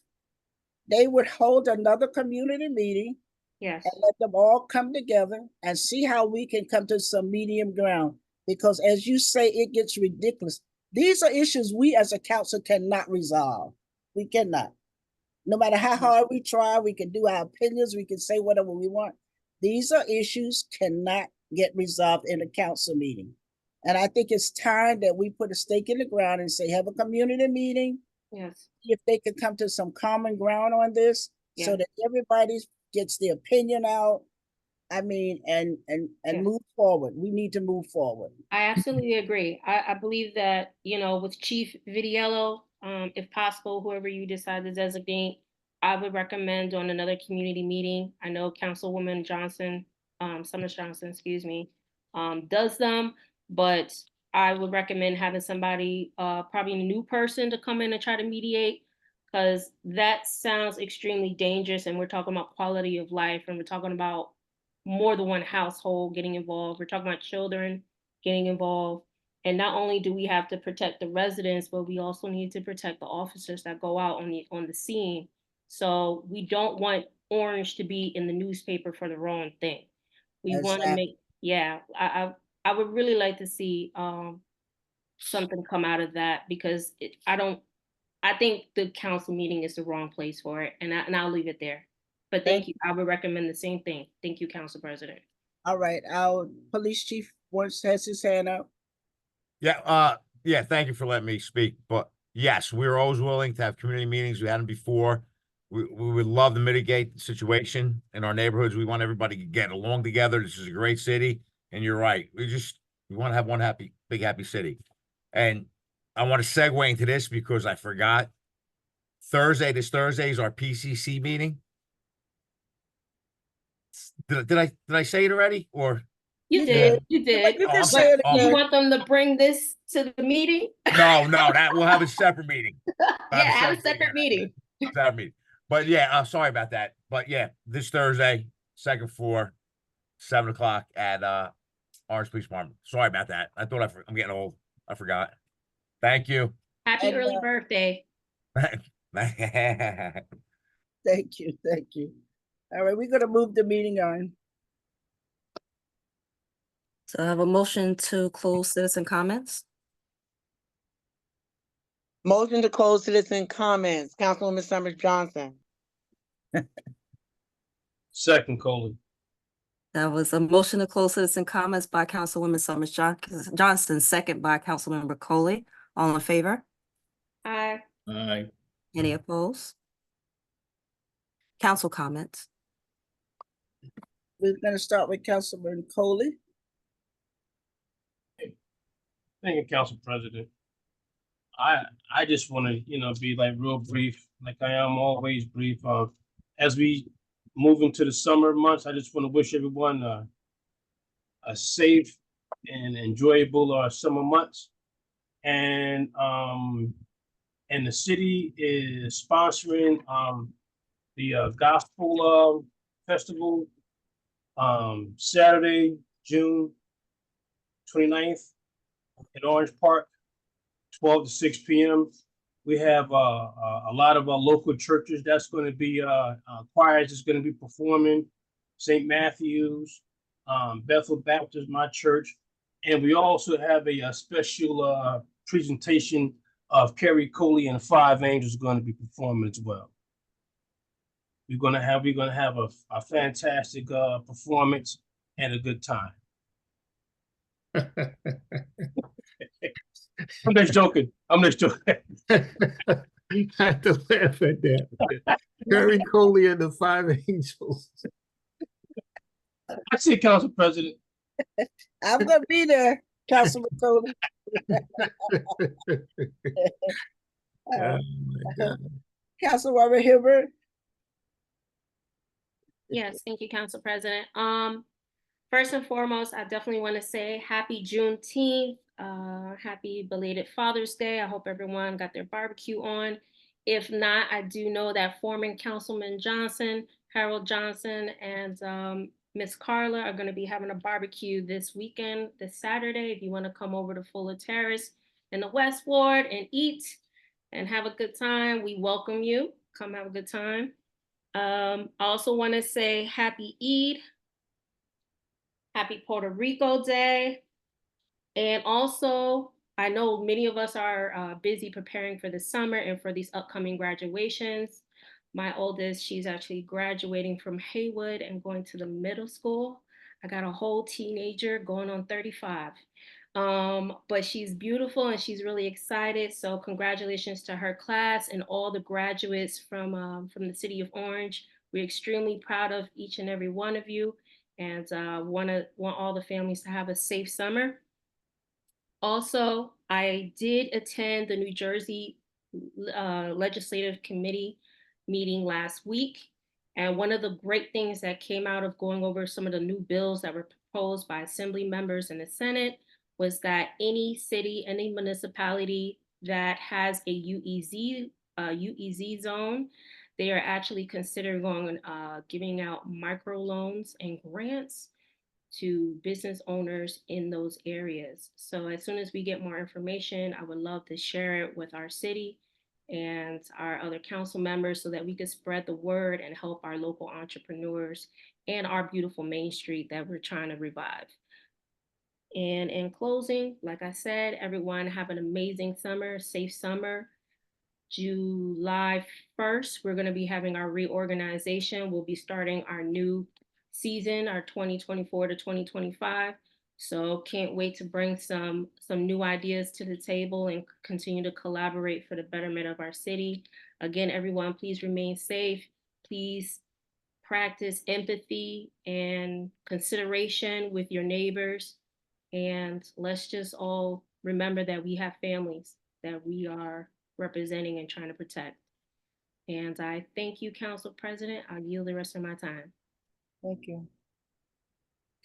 they would hold another community meeting Yes. and let them all come together and see how we can come to some medium ground. Because as you say, it gets ridiculous. These are issues we as a council cannot resolve. We cannot. No matter how hard we try, we can do our opinions, we can say whatever we want. These are issues cannot get resolved in a council meeting. And I think it's time that we put a stake in the ground and say, have a community meeting. Yes. If they could come to some common ground on this, so Yeah. that everybody gets their opinion out. I mean, and Yeah. move forward. We need to move forward. I absolutely agree. I believe that, with Chief Vidiello, if possible, whoever you decide to designate, I would recommend on another community meeting. I know Councilwoman Johnson, Summers Johnson, excuse me, does them, but I would recommend having somebody, probably a new person to come in and try to mediate, because that sounds extremely dangerous. And we're talking about quality of life, and we're talking about more than one household getting involved. We're talking about children getting involved. And not only do we have to protect the residents, but we also need to protect the officers that go out on the scene. So we don't want Orange to be in the newspaper for the wrong thing. We want to Exactly. I would really like to see something come out of that, because I think the council meeting is the wrong place for it, and I'll leave it there. But thank you. I would recommend the same thing. Thank you, Council President. All right, our police chief has his hand up. Yeah, thank you for letting me speak. But yes, we're always willing to have community meetings. We had them before. We would love to mitigate the situation in our neighborhoods. We want everybody to get along together. This is a great city. And you're right. We want to have one big happy city. And I want to segue into this because I forgot. This Thursday is our PCC meeting. Did I say it already? Or You did. You did. You can I'm say sorry. it You again. want them to bring this to the meeting? No, that we'll have a separate meeting. Yeah, have a separate meeting. Separate meeting. But yeah, I'm sorry about that. But yeah, this Thursday, second floor, 7 o'clock at Orange Police Department. Sorry about that. I thought I'm getting old. I forgot. Thank you. Happy early birthday. Thank you. All right, we're gonna move the meeting on. So I have a motion to close citizen comments. Motion to close citizen comments, Councilwoman Summers Johnson. Second, Coley. That was a motion to close citizen comments by Councilwoman Summers Johnson, second by Councilmember Coley. All in favor? Aye. Aye. Any opposed? Council comments. We're gonna start with Councilman Coley. Thank you, Council President. I just want to, be like real brief, like I am always brief. As we move into the summer months, I just want to wish everyone a safe and enjoyable summer months. And the city is sponsoring the Gospel Festival Saturday, June 29th at Orange Park, 12 to 6 p.m. We have a lot of our local churches that's going to be choirs is going to be performing. St. Matthew's, Bethel Baptist, my church, and we also have a special presentation of Kerry Coley and the Five Angels going to be performing as well. We're gonna have a fantastic performance and a good time. I'm just joking. I had to laugh at that. Kerry Coley and the Five Angels. I see, Council President. I'm gonna be there, Councilman Coley. Oh my God. Councilwoman Hilbert. Yes, thank you, Council President. First and foremost, I definitely want to say happy Juneteenth, happy belated Father's Day. I hope everyone got their barbecue on. If not, I do know that former Councilman Johnson, Harold Johnson, and Miss Carla are gonna be having a barbecue this weekend, this Saturday. If you wanna come over to Fuller Terrace in the West Ward and eat and have a good time, we welcome you. Come have a good time. I also wanna say happy Eid, happy Puerto Rico Day. And also, I know many of us are busy preparing for the summer and for these upcoming graduations. My oldest, she's actually graduating from Haywood and going to the middle school. I got a whole teenager going on 35. But she's beautiful and she's really excited. So congratulations to her class and all the graduates from the city of Orange. We're extremely proud of each and every one of you, and want all the families to have a safe summer. Also, I did attend the New Jersey Legislative Committee meeting last week. And one of the great things that came out of going over some of the new bills that were proposed by Assembly members in the Senate was that any city, any municipality that has a UEZ zone, they are actually considering giving out microloans and grants to business owners in those areas. So as soon as we get more information, I would love to share it with our city and our other council members so that we could spread the word and help our local entrepreneurs and our beautiful Main Street that we're trying to revive. And in closing, like I said, everyone have an amazing summer, safe summer. July 1st, we're going to be having our reorganization. We'll be starting our new season, our 2024 to 2025. So can't wait to bring some new ideas to the table and continue to collaborate for the betterment of our city. Again, everyone, please remain safe. Please practice empathy and consideration with your neighbors. And let's just all remember that we have families that we are representing and trying to protect. And I thank you, Council President. I'll yield the rest of my time. Thank you.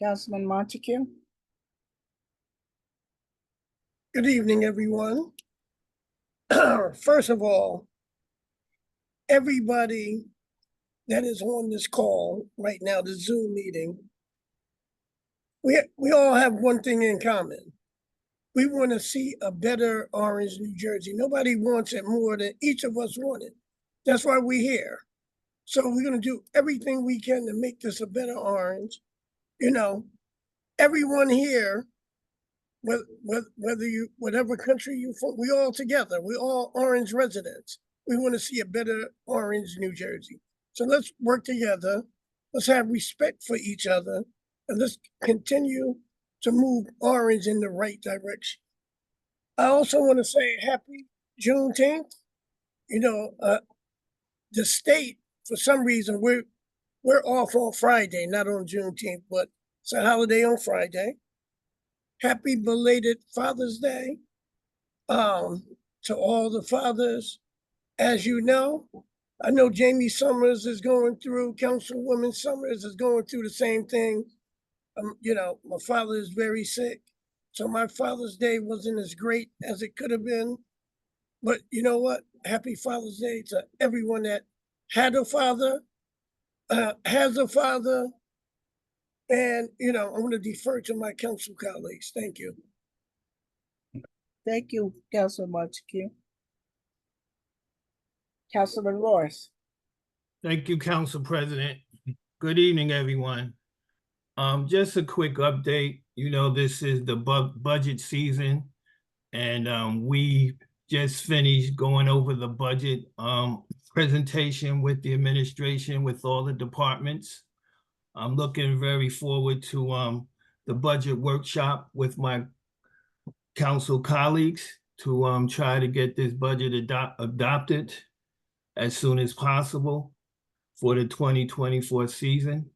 Councilman Montague? Good evening, everyone. First of all, everybody that is on this call right now, the Zoom meeting, we all have one thing in common. We want to see a better Orange, New Jersey. Nobody wants it more than each of us want it. That's why we're here. So we're going to do everything we can to make this a better Orange. You know, everyone here, whether you, whatever country you're from, we all together. We all Orange residents. We want to see a better Orange, New Jersey. So let's work together. Let's have respect for each other, and let's continue to move Orange in the right direction. I also want to say happy Juneteenth. You know, the state, for some reason, we're off on Friday, not on Juneteenth, but it's a holiday on Friday. Happy belated Father's Day to all the fathers. As you know, I know Jamie Summers is going through, Councilwoman Summers is going through the same thing. You know, my father is very sick, so my Father's Day wasn't as great as it could have been. But you know what? Happy Father's Day to everyone that had a father, has a father, and, you know, I'm going to defer to my council colleagues. Thank you. Thank you, Councilman Montague. Councilman Royce. Thank you, Council President. Good evening, everyone. Just a quick update. You know, this is the budget season, and we just finished going over the budget presentation with the administration, with all the departments. I'm looking very forward to the budget workshop with my council colleagues to try to get this budget adopted as soon as possible for the 2024 season.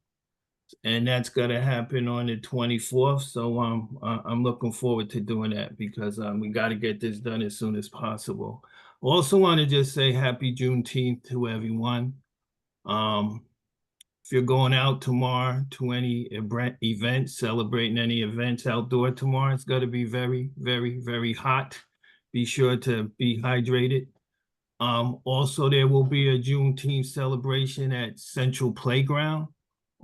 And that's gonna happen on the 24th. So I'm looking forward to doing that because we gotta get this done as soon as possible. Also want to just say happy Juneteenth to everyone. If you're going out tomorrow to any event, celebrating any events outdoor tomorrow, it's gonna be very, very, very hot. Be sure to be hydrated. Also, there will be a Juneteenth celebration at Central Playground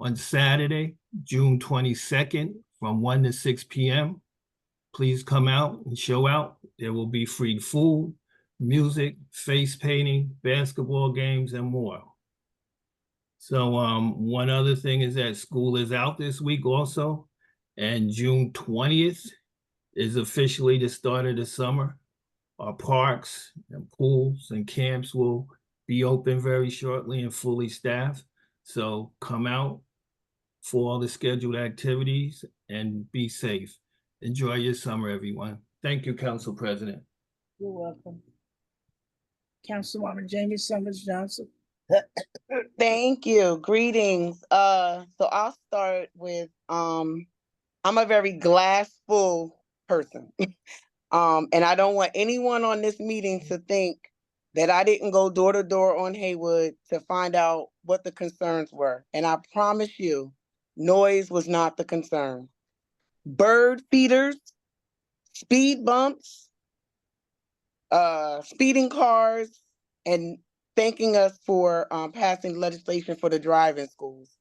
on Saturday, June 22nd, from 1 to 6 p.m. Please come out and show out. There will be free food, music, face painting, basketball games, and more. So one other thing is that school is out this week also, and June 20th is officially the start of the summer. Our parks and pools and camps will be open very shortly and fully staffed. So come out for all the scheduled activities and be safe. Enjoy your summer, everyone. Thank you, Council President. You're welcome. Councilwoman Jamie Summers Johnson. Thank you. Greetings. So I'll start with I'm a very glass full person. And I don't want anyone on this meeting to think that I didn't go door to door on Haywood to find out what the concerns were. And I promise you, noise was not the concern. Bird feeders, speed bumps, speeding cars, and thanking us for passing legislation for the drive-in schools.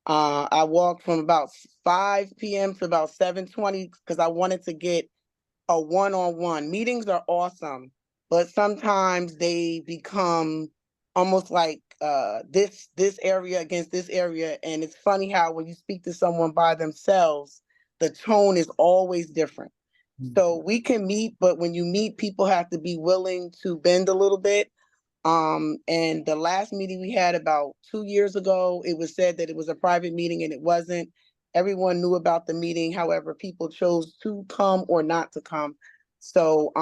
I walked from about 5 p.m. to about 7:20 because I wanted to get a one-on-one. Meetings are awesome, but sometimes they become almost like this area against this area. And it's funny how when you speak to someone by themselves, the tone is always different. So we can meet, but when you meet, people have to be willing to bend a little bit. And the last meeting we had about 2 years ago, it was said that it was a private meeting and it wasn't. Everyone knew about the meeting. However, people chose to come or not to come. So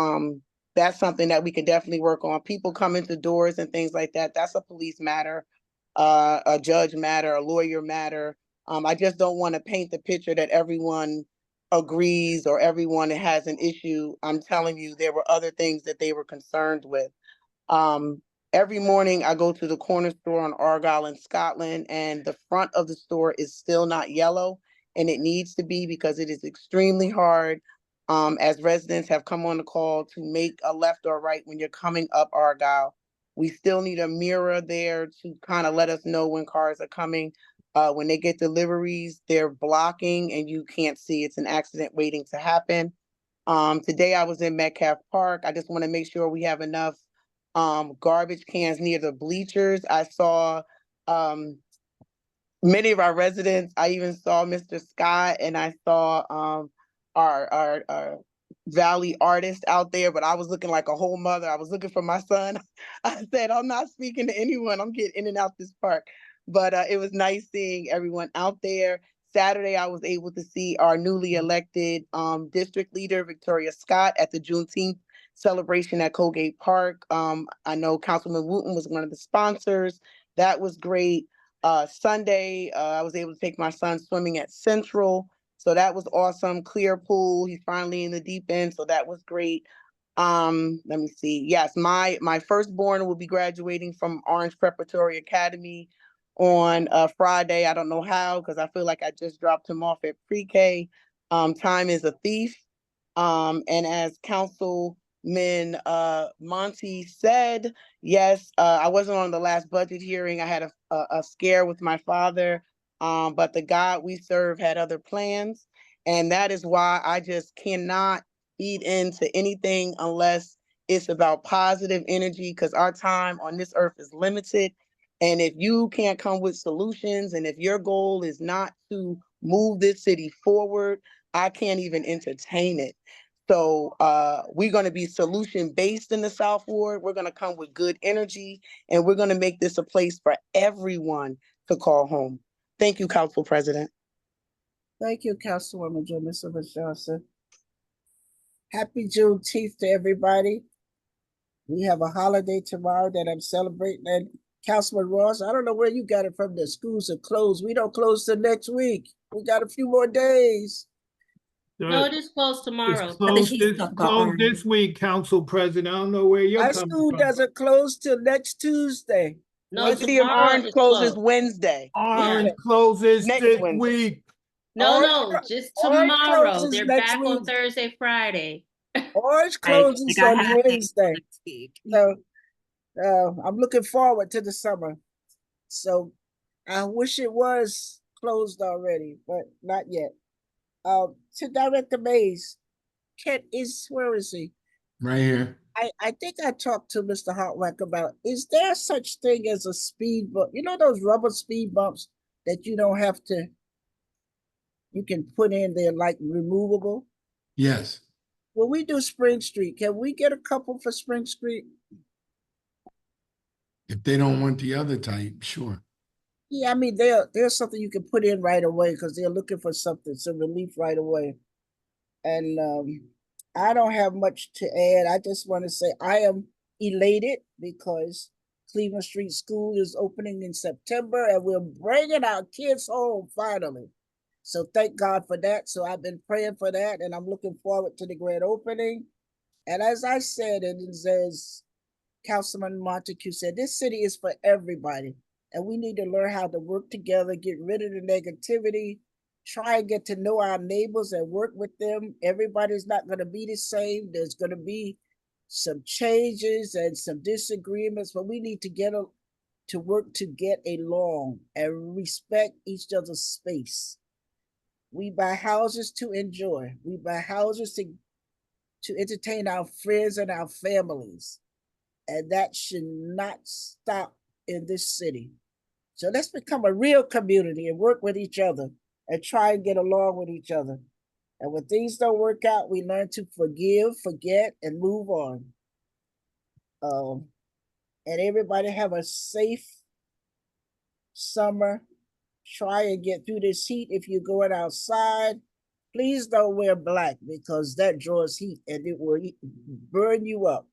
that's something that we can definitely work on. People coming to doors and things like that. That's a police matter, a judge matter, a lawyer matter. I just don't want to paint the picture that everyone agrees or everyone has an issue. I'm telling you, there were other things that they were concerned with. Every morning I go to the corner store on Argyle in Scotland, and the front of the store is still not yellow, and it needs to be because it is extremely hard as residents have come on the call to make a left or right when you're coming up Argyle. We still need a mirror there to kind of let us know when cars are coming. When they get deliveries, they're blocking and you can't see. It's an accident waiting to happen. Today I was in Metcalf Park. I just want to make sure we have enough garbage cans near the bleachers. I saw many of our residents. I even saw Mr. Scott, and I saw our Valley artist out there, but I was looking like a whole mother. I was looking for my son. I said, I'm not speaking to anyone. I'm getting in and out this park. But it was nice seeing everyone out there. Saturday, I was able to see our newly elected district leader, Victoria Scott, at the Juneteenth celebration at Colgate Park. I know Councilman Wooten was one of the sponsors. That was great. Sunday, I was able to take my son swimming at Central. So that was awesome. Clear pool. He's finally in the deep end. So that was great. Let me see. Yes, my firstborn will be graduating from Orange Preparatory Academy on Friday. I don't know how, because I feel like I just dropped him off at pre-K. Time is a thief. And as Councilman Monty said, yes, I wasn't on the last budget hearing. I had a scare with my father, but the God we serve had other plans. And that is why I just cannot feed into anything unless it's about positive energy, because our time on this earth is limited. And if you can't come with solutions, and if your goal is not to move this city forward, I can't even entertain it. So we're going to be solution-based in the South Ward. We're going to come with good energy, and we're going to make this a place for everyone to call home. Thank you, Council President. Thank you, Councilwoman Jamie Summers Johnson. Happy Juneteenth to everybody. We have a holiday tomorrow that I'm celebrating. And Councilman Ross, I don't know where you got it from. The schools are closed. We don't close till next week. We got a few more days. No, it is closed tomorrow. It's closed this week, Council President. I don't know where you're Our coming school from. doesn't close till next Tuesday. No, City of tomorrow Orange is closes closed. Wednesday. Orange closes Next this Wednesday. week. No, just Orange tomorrow. closes They're next back on week. Thursday, Friday. Orange closes on Wednesday. So I'm looking forward to the summer. So I wish it was closed already, but not yet. To Director Mays, where is he? Right here. I think I talked to Mr. Hartwick about, is there such thing as a speed bump? You know those rubber speed bumps that you don't have to, you can put in there like removable? Yes. When we do Spring Street, can we get a couple for Spring Street? If they don't want the other type, sure. Yeah, I mean, there's something you can put in right away because they're looking for something, some relief right away. And I don't have much to add. I just want to say I am elated because Cleveland Street School is opening in September and we're bringing our kids home finally. So thank God for that. So I've been praying for that and I'm looking forward to the grand opening. And as I said, and as Councilman Montague said, this city is for everybody. And we need to learn how to work together, get rid of the negativity, try and get to know our neighbors and work with them. Everybody's not going to be the same. There's going to be some changes and some disagreements, but we need to to work to get along and respect each other's space. We buy houses to enjoy. We buy houses to entertain our friends and our families. And that should not stop in this city. So let's become a real community and work with each other and try and get along with each other. And when things don't work out, we learn to forgive, forget, and move on. And everybody have a safe summer. Try and get through this heat if you're going outside. Please don't wear black because that draws heat and it will burn you up.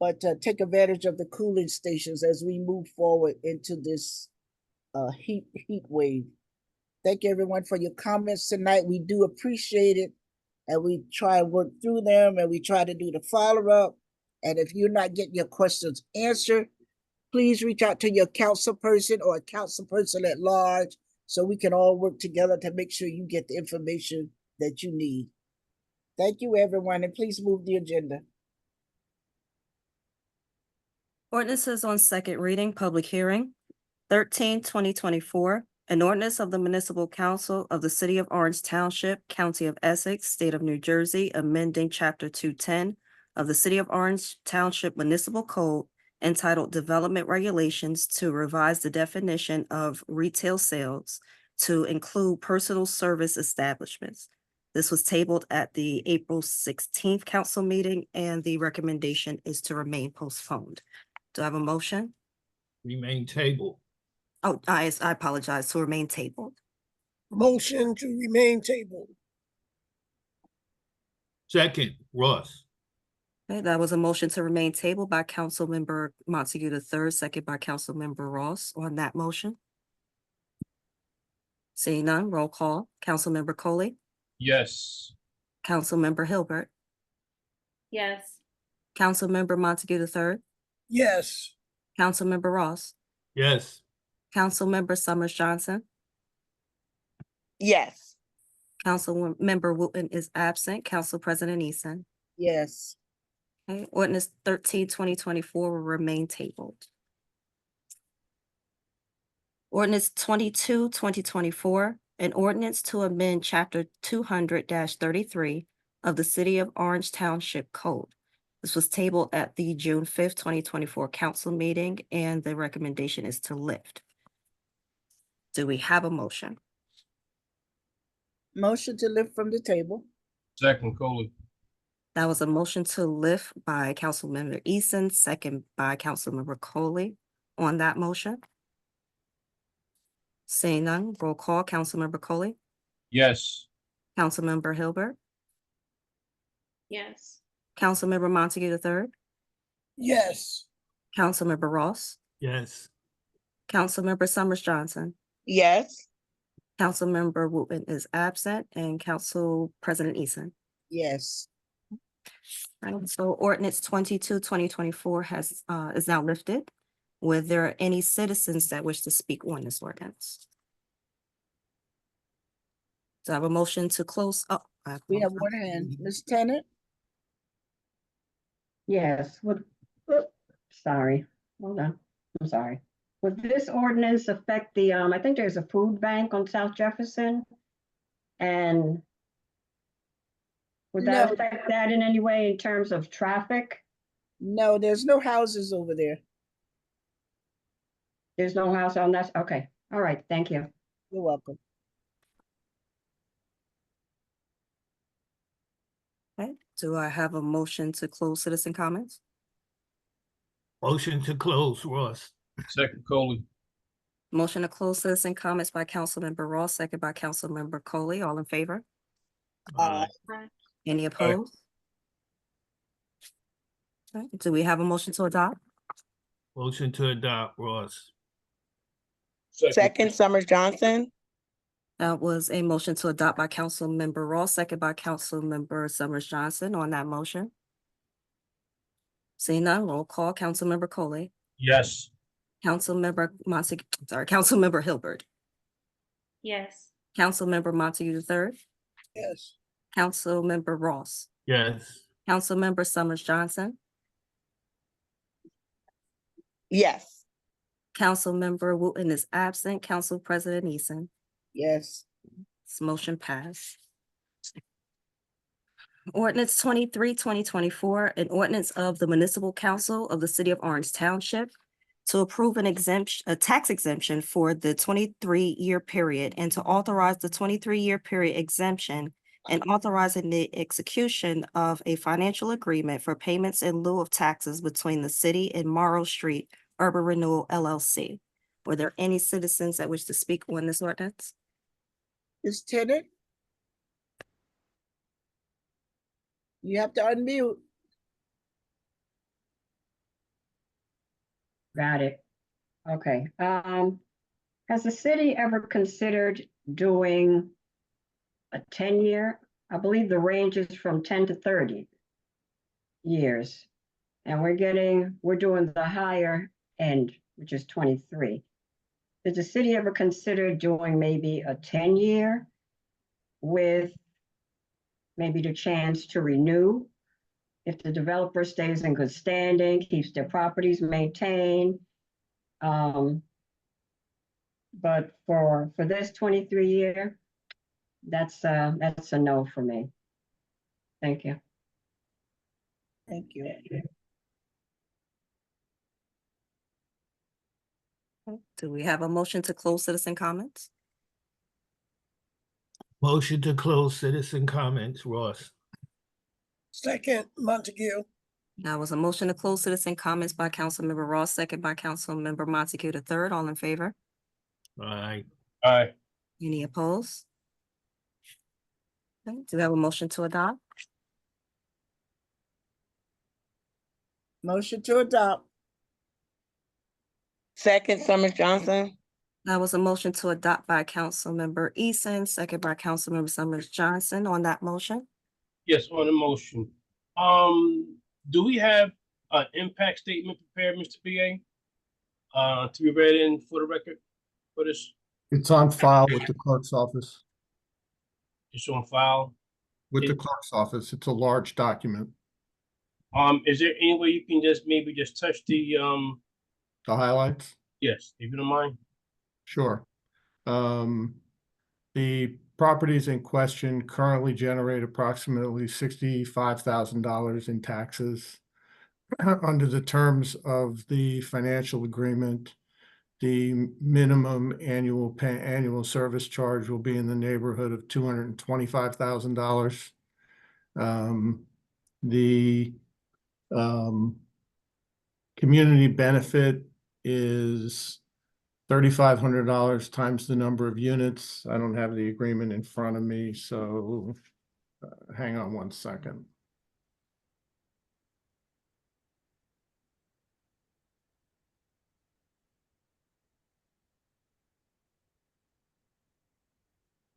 But take advantage of the cooling stations as we move forward into this heat wave. Thank you everyone for your comments tonight. We do appreciate it. And we try and work through them and we try to do the follow-up. And if you're not getting your questions answered, please reach out to your council person or a council person at large so we can all work together to make sure you get the information that you need. Thank you, everyone, and please move the agenda. Ordinances on second reading, public hearing. 13/2024, an ordinance of the Municipal Council of the City of Orange Township, County of Essex, State of New Jersey, amending Chapter 210 of the City of Orange Township Municipal Code entitled Development Regulations to revise the definition of retail sales to include personal service establishments. This was tabled at the April 16th council meeting, and the recommendation is to remain postponed. Do I have a motion? Remain table. Oh, I apologize, to remain tabled. Motion to remain tabled. Second, Ross. Okay, that was a motion to remain tabled by Councilmember Montague III, second by Councilmember Ross. On that motion? Seeing none, roll call. Councilmember Coley, Yes. Councilmember Hilbert, Yes. Councilmember Montague III, Yes. Councilmember Ross, Yes. Councilmember Summers Johnson, Yes. Councilmember Wooten is absent. Council President Eason. Yes. Okay, ordinance 13/2024 will remain tabled. Ordinance 22/2024, an ordinance to amend chapter 200-33 of the City of Orange Township Code. This was tabled at the June 5th, 2024 council meeting, and the recommendation is to lift. Do we have a motion? Motion to lift from the table. Second, Coley. That was a motion to lift by Councilmember Eason, second by Councilmember Coley. On that motion? Seeing none, roll call. Councilmember Coley, Yes. Councilmember Hilbert, Yes. Councilmember Montague III, Yes. Councilmember Ross, Yes. Councilmember Summers Johnson, Yes. Councilmember Wooten is absent, and Council President Eason. Yes. Right, so ordinance 22/2024 is now lifted. Were there any citizens that wish to speak on this ordinance? Do I have a motion to close? Oh, We have one hand. Ms. Tennant? Yes, sorry, hold on, I'm sorry. would this ordinance affect the, I think there's a food bank on South Jefferson? And would that No. affect that in any way in terms of traffic? No, there's no houses over there. There's no house on that? Okay, all right, thank you. You're welcome. Okay, do I have a motion to close citizen comments? Motion to close, Ross. Second, Coley. Motion to close citizen comments by Councilmember Ross, second by Councilmember Coley. All in favor? Aye. Any opposed? Okay, do we have a motion to adopt? Motion to adopt, Ross. Second, Summers Johnson. That was a motion to adopt by Councilmember Ross, second by Councilmember Summers Johnson on that motion. Seeing none, roll call. Councilmember Coley, Yes. Councilmember Councilmember Hilbert, Yes. Councilmember Montague III, Yes. Councilmember Ross, Yes. Councilmember Summers Johnson, Yes. Councilmember Wooten is absent. Council President Eason. Yes. This motion passed. Ordinance 23, 2024, an ordinance of the Municipal Council of the City of Orange Township to approve an exemption, a tax exemption for the 23-year period and to authorize the 23-year period exemption and authorizing the execution of a financial agreement for payments in lieu of taxes between the city and Morrow Street Urban Renewal LLC. Were there any citizens that wish to speak on this ordinance? Ms. Tennant? You have to unmute. Got it. Okay, has the city ever considered doing a 10-year? I believe the range is from 10 to 30 years. And we're doing the higher end, which is 23. Did the city ever consider doing maybe a 10-year with maybe the chance to renew if the developer stays in good standing, keeps their properties maintained? But for this 23-year, that's a no for me. Thank you. Thank you. Do we have a motion to close citizen comments? Motion to close citizen comments, Ross. Second, Montague. That was a motion to close citizen comments by Councilmember Ross, second by Councilmember Montague III. All in favor? Aye. Aye. Any opposed? Okay, do we have a motion to adopt? Motion to adopt. Second, Summers Johnson. That was a motion to adopt by Councilmember Eason, second by Councilmember Summers Johnson on that motion. Yes, on the motion. Do we have an impact statement prepared, Mr. BA? To be read in for the record for this? It's on file with the clerk's office. It's on file. With the clerk's office, it's a large document. Is there any way you can maybe touch the The highlights? yes, if you don't mind? Sure. The properties in question currently generate approximately $65,000 in taxes. Under the terms of the financial agreement, the minimum annual service charge will be in the neighborhood of $225,000. The community benefit is $3,500 times the number of units. I don't have the agreement in front of me, so hang on one second.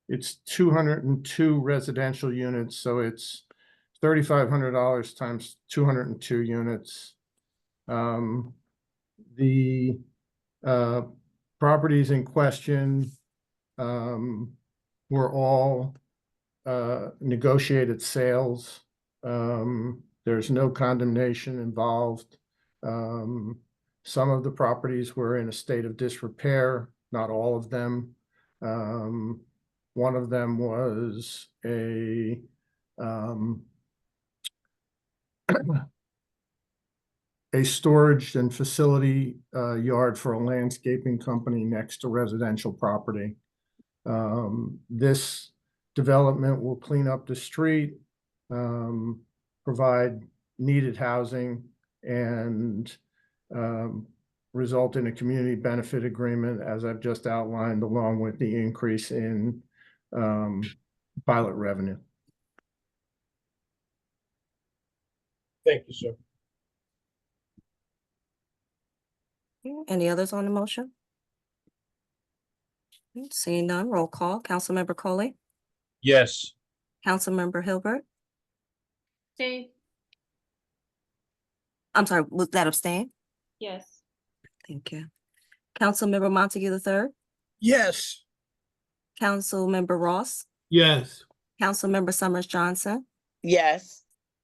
It's 202 residential units, so it's $3,500 times 202 units. The properties in question were all negotiated sales. There's no condemnation involved. Some of the properties were in a state of disrepair, not all of them. One of them was a storage and facility yard for a landscaping company next to residential property. This development will clean up the street, provide needed housing, and result in a community benefit agreement, as I've just outlined, along with the increase in pilot revenue. Thank you, sir. Any others on the motion? Seeing none, roll call. Councilmember Coley, Yes. Councilmember Hilbert. Abstain. I'm sorry, was that abstain? Yes. Thank you. Councilmember Montague the third, Yes. Councilmember Ross, Yes. Councilmember Summers Johnson, Yes.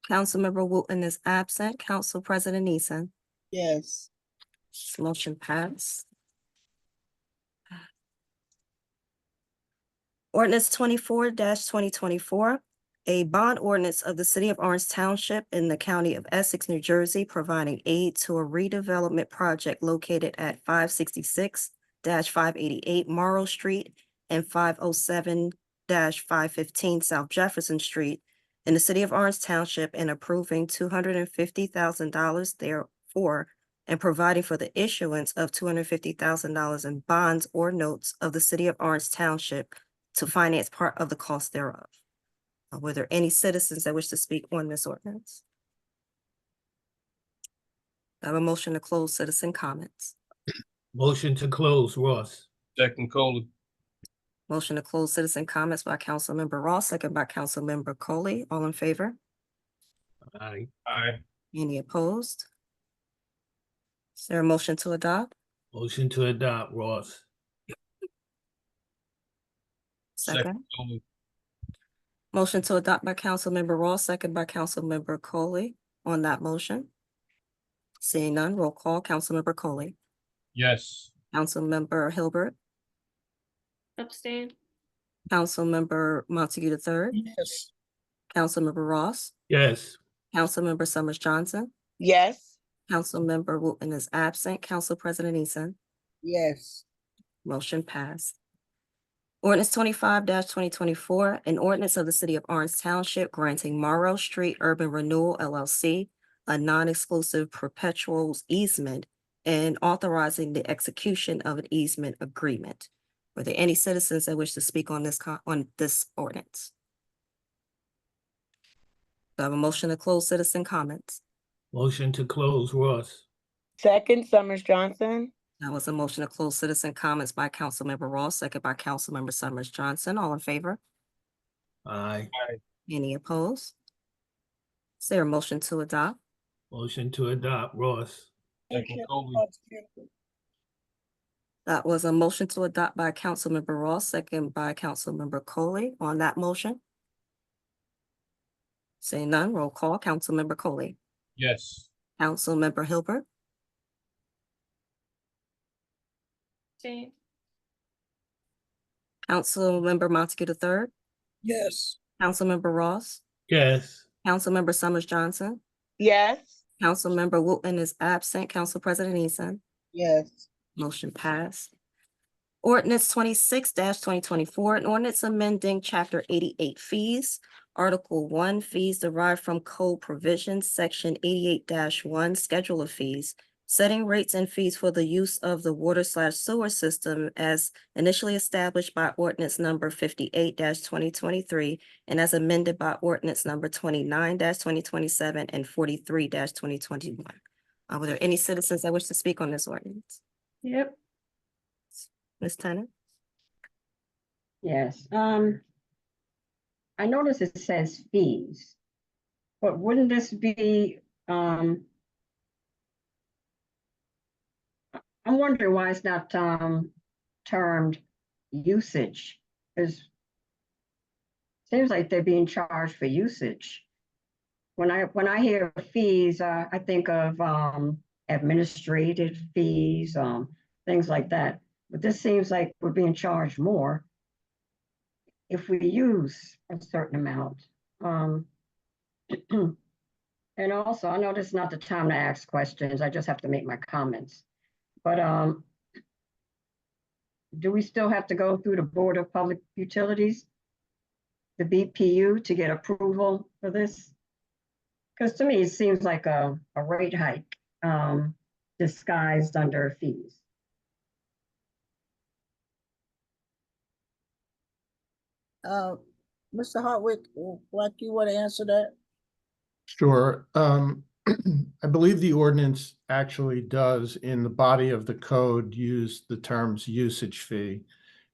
Councilmember Wooten is absent, Council President Eason. Yes. Motion passed. Ordinance 24-2024, a bond ordinance of the city of Orange Township in the county of Essex, New Jersey, providing aid to a redevelopment project located at 566-588 Morrow Street and 507-515 South Jefferson Street in the city of Orange Township, and approving $250,000 therefore, and providing for the issuance of $250,000 in bonds or notes of the city of Orange Township to finance part of the cost thereof. Were there any citizens that wish to speak on this ordinance? I have a motion to close citizen comments. Motion to close, Ross. Second, Coley. Motion to close citizen comments by Councilmember Ross, second by Councilmember Coley. All in favor? Aye. Aye. Any opposed? Is there a motion to adopt? Motion to adopt, Ross. Second. Coley. Motion to adopt by Councilmember Ross, second by Councilmember Coley. On that motion, seeing none, roll call. Councilmember Coley, Yes. Councilmember Hilbert, Abstain. Councilmember Montague the third, Yes. Councilmember Ross, Yes. Councilmember Summers Johnson, Yes. Councilmember Wooten is absent, Council President Eason. Yes. Motion passed. Ordinance 25-2024, an ordinance of the city of Orange Township granting Morrow Street Urban Renewal LLC a non-exclusive perpetual easement and authorizing the execution of an easement agreement. Were there any citizens that wish to speak on this ordinance? Do I have a motion to close citizen comments? Motion to close, Ross. Second, Summers Johnson. That was a motion to close citizen comments by Councilmember Ross, second by Councilmember Summers Johnson. All in favor? Aye. Any opposed? Is there a motion to adopt? Motion to adopt, Ross. Second, Coley. That was a motion to adopt by Councilmember Ross, second by Councilmember Coley. On that motion, seeing none, roll call. Councilmember Coley, Yes. Councilmember Hilbert, Abstain. Councilmember Montague the third, Yes. Councilmember Ross, Yes. Councilmember Summers Johnson, Yes. Councilmember Wooten is absent, Council President Eason. Yes. Motion passed. Ordinance 26-2024, an ordinance amending chapter 88 fees, Article 1, fees derived from code provisions, section 88-1, schedule of fees, setting rates and fees for the use of the water/sewer system as initially established by ordinance number 58-2023 and as amended by ordinance number 29-2027 and 43-2021. Were there any citizens that wish to speak on this ordinance? Yep. Ms. Tennant? Yes, I notice it says fees, but wouldn't this be, I'm wondering why it's not, termed usage, because seems like they're being charged for usage. When I hear fees, I think of, administrative fees, things like that. But this seems like we're being charged more if we use a certain amount. And also, I know this is not the time to ask questions. I just have to make my comments. But do we still have to go through the Board of Public Utilities, the BPU, to get approval for this? Because to me, it seems like a rate hike disguised under fees. Mr. Hartwick, like you want to answer that? Sure. I believe the ordinance actually does, in the body of the code, use the terms usage fee.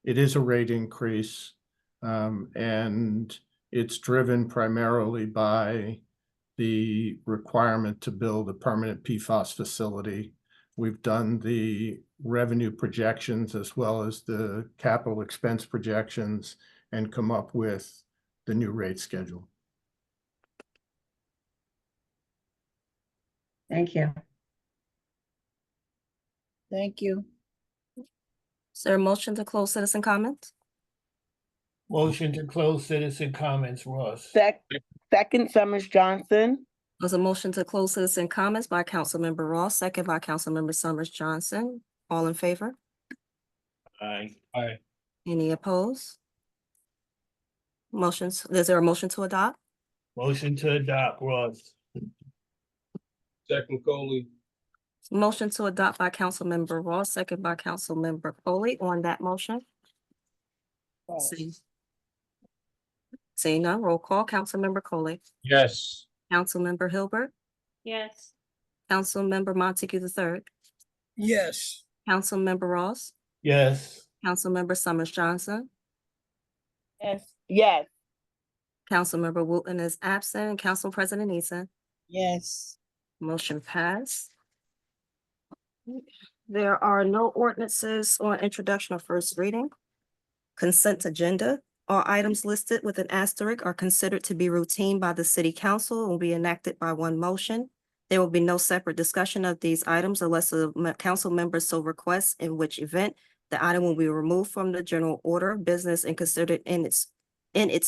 It is a rate increase, and it's driven primarily by the requirement to build a permanent PFAS facility. We've done the revenue projections as well as the capital expense projections and come up with the new rate schedule. Thank you. Thank you. Is there a motion to close citizen comments? Motion to close citizen comments, Ross. Second, Summers Johnson. There's a motion to close citizen comments by Councilmember Ross, second by Councilmember Summers Johnson. All in favor? Aye. Any opposed? Motions, is there a motion to adopt? Motion to adopt, Ross. Second, Coley. Motion to adopt by Councilmember Ross, second by Councilmember Foley. On that motion? Seeing none, roll call. Councilmember Coley. Yes. Councilmember Hilbert. Yes. Councilmember Montague III. Yes. Councilmember Ross. Yes. Councilmember Summers Johnson. Yes. Councilmember Wooten is absent. And Council President Eason. Yes. Motion passed. There are no ordinances on introduction or first reading. Consent agenda. All items listed with an asterisk are considered to be routine by the city council and will be enacted by one motion. There will be no separate discussion of these items unless a council member so requests, in which event the item will be removed from the general order of business and considered in its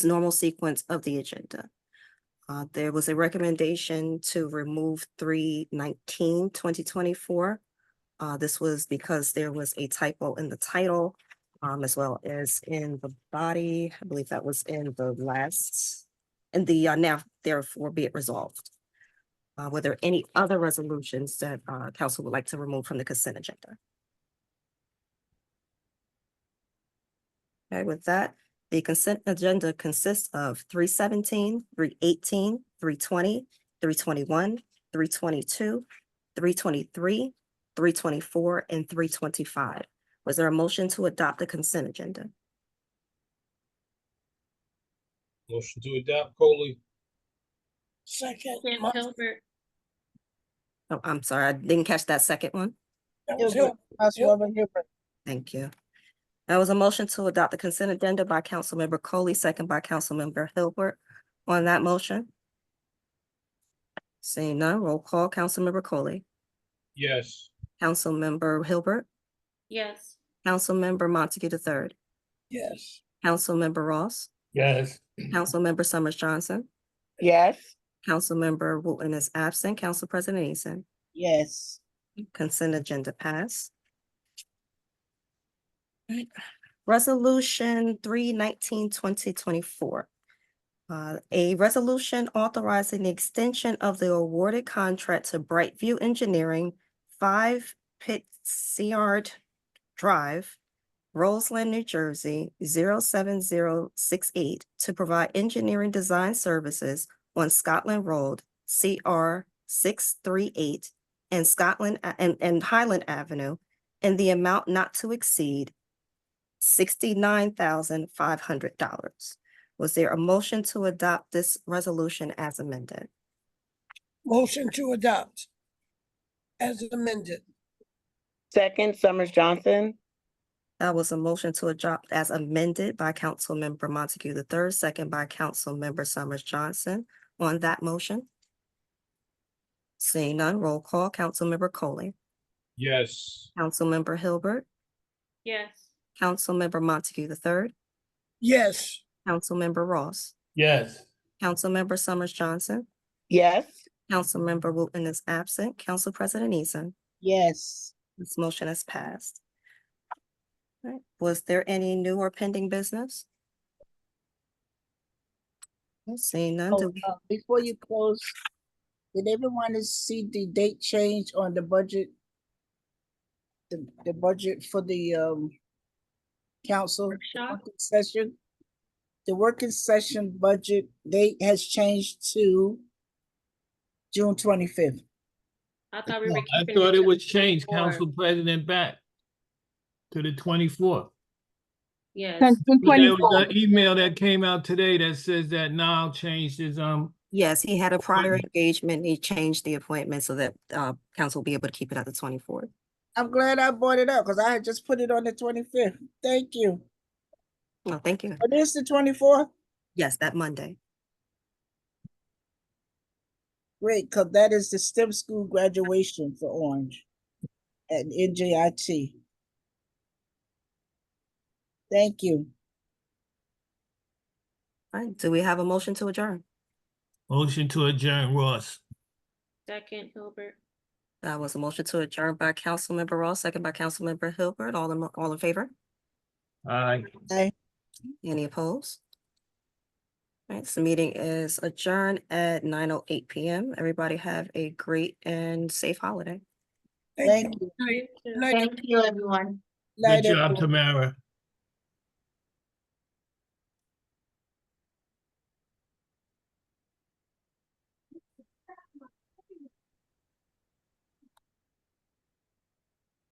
normal sequence of the agenda. There was a recommendation to remove 3/19/2024. This was because there was a typo in the title, as well as in the body. I believe that was in the last, in the now therefore be it resolved. Were there any other resolutions that council would like to remove from the consent agenda? Okay, with that, the consent agenda consists of 317, 318, 320, 321, 322, 323, 324, and 325. Was there a motion to adopt the consent agenda? Motion to adopt, Coley. Second. Hilbert. Oh, I'm sorry, I didn't catch that second one. Councilwoman Hilbert. Thank you. That was a motion to adopt the consent agenda by Councilmember Coley, second by Councilmember Hilbert. On that motion? Seeing none, roll call. Councilmember Coley. Yes. Councilmember Hilbert. Yes. Councilmember Montague III. Yes. Councilmember Ross. Yes. Councilmember Summers Johnson. Yes. Councilmember Wooten is absent. Council President Eason. Yes. Consent agenda passed. Resolution 3/19/2024. A resolution authorizing the extension of the awarded contract to Brightview Engineering, 5 Pitsyard Drive, Roseland, New Jersey, 07068, to provide engineering design services on Scotland Road, CR 638, and Highland Avenue, in the amount not to exceed $69,500. Was there a motion to adopt this resolution as amended? Motion to adopt as amended. Second, Summers Johnson. That was a motion to adopt as amended by Councilmember Montague III, second by Councilmember Summers Johnson. On that motion? Seeing none, roll call. Councilmember Coley, Yes. Councilmember Hilbert, Yes. Councilmember Montague the third, Yes. Councilmember Ross, Yes. Councilmember Summers Johnson, Yes. Councilmember Wooten is absent, Council President Eason. Yes. This motion is passed. All right. Was there any new or pending business? Seeing none, do we? Before you close, did everyone see the date change on the budget? The budget for the council working session? The working session budget date has changed to June 25th. I thought we were I keeping thought it it to was the changed, 24th. Council President, back to the 24th. Yes. But there was an email that came out today that says that now changed his, Yes, he had a prior engagement. He changed the appointment so that council will be able to keep it at the 24th. I'm glad I brought it up because I had just put it on the 25th. Thank you. No, thank you. But it's the 24th? Yes, that Monday. Great, because that is the STEM school graduation for Orange at NJIT. Thank you. All right, do we have a motion to adjourn? motion to adjourn, Ross. Second, Hilbert. That was a motion to adjourn by Councilmember Ross, second by Councilmember Hilbert. All in favor? Aye. Aye. Any opposed? All right, so the meeting is adjourned at 9:08 p.m. Everybody have a great and safe holiday. Thank you. Thank you, everyone. Good job, Tamara.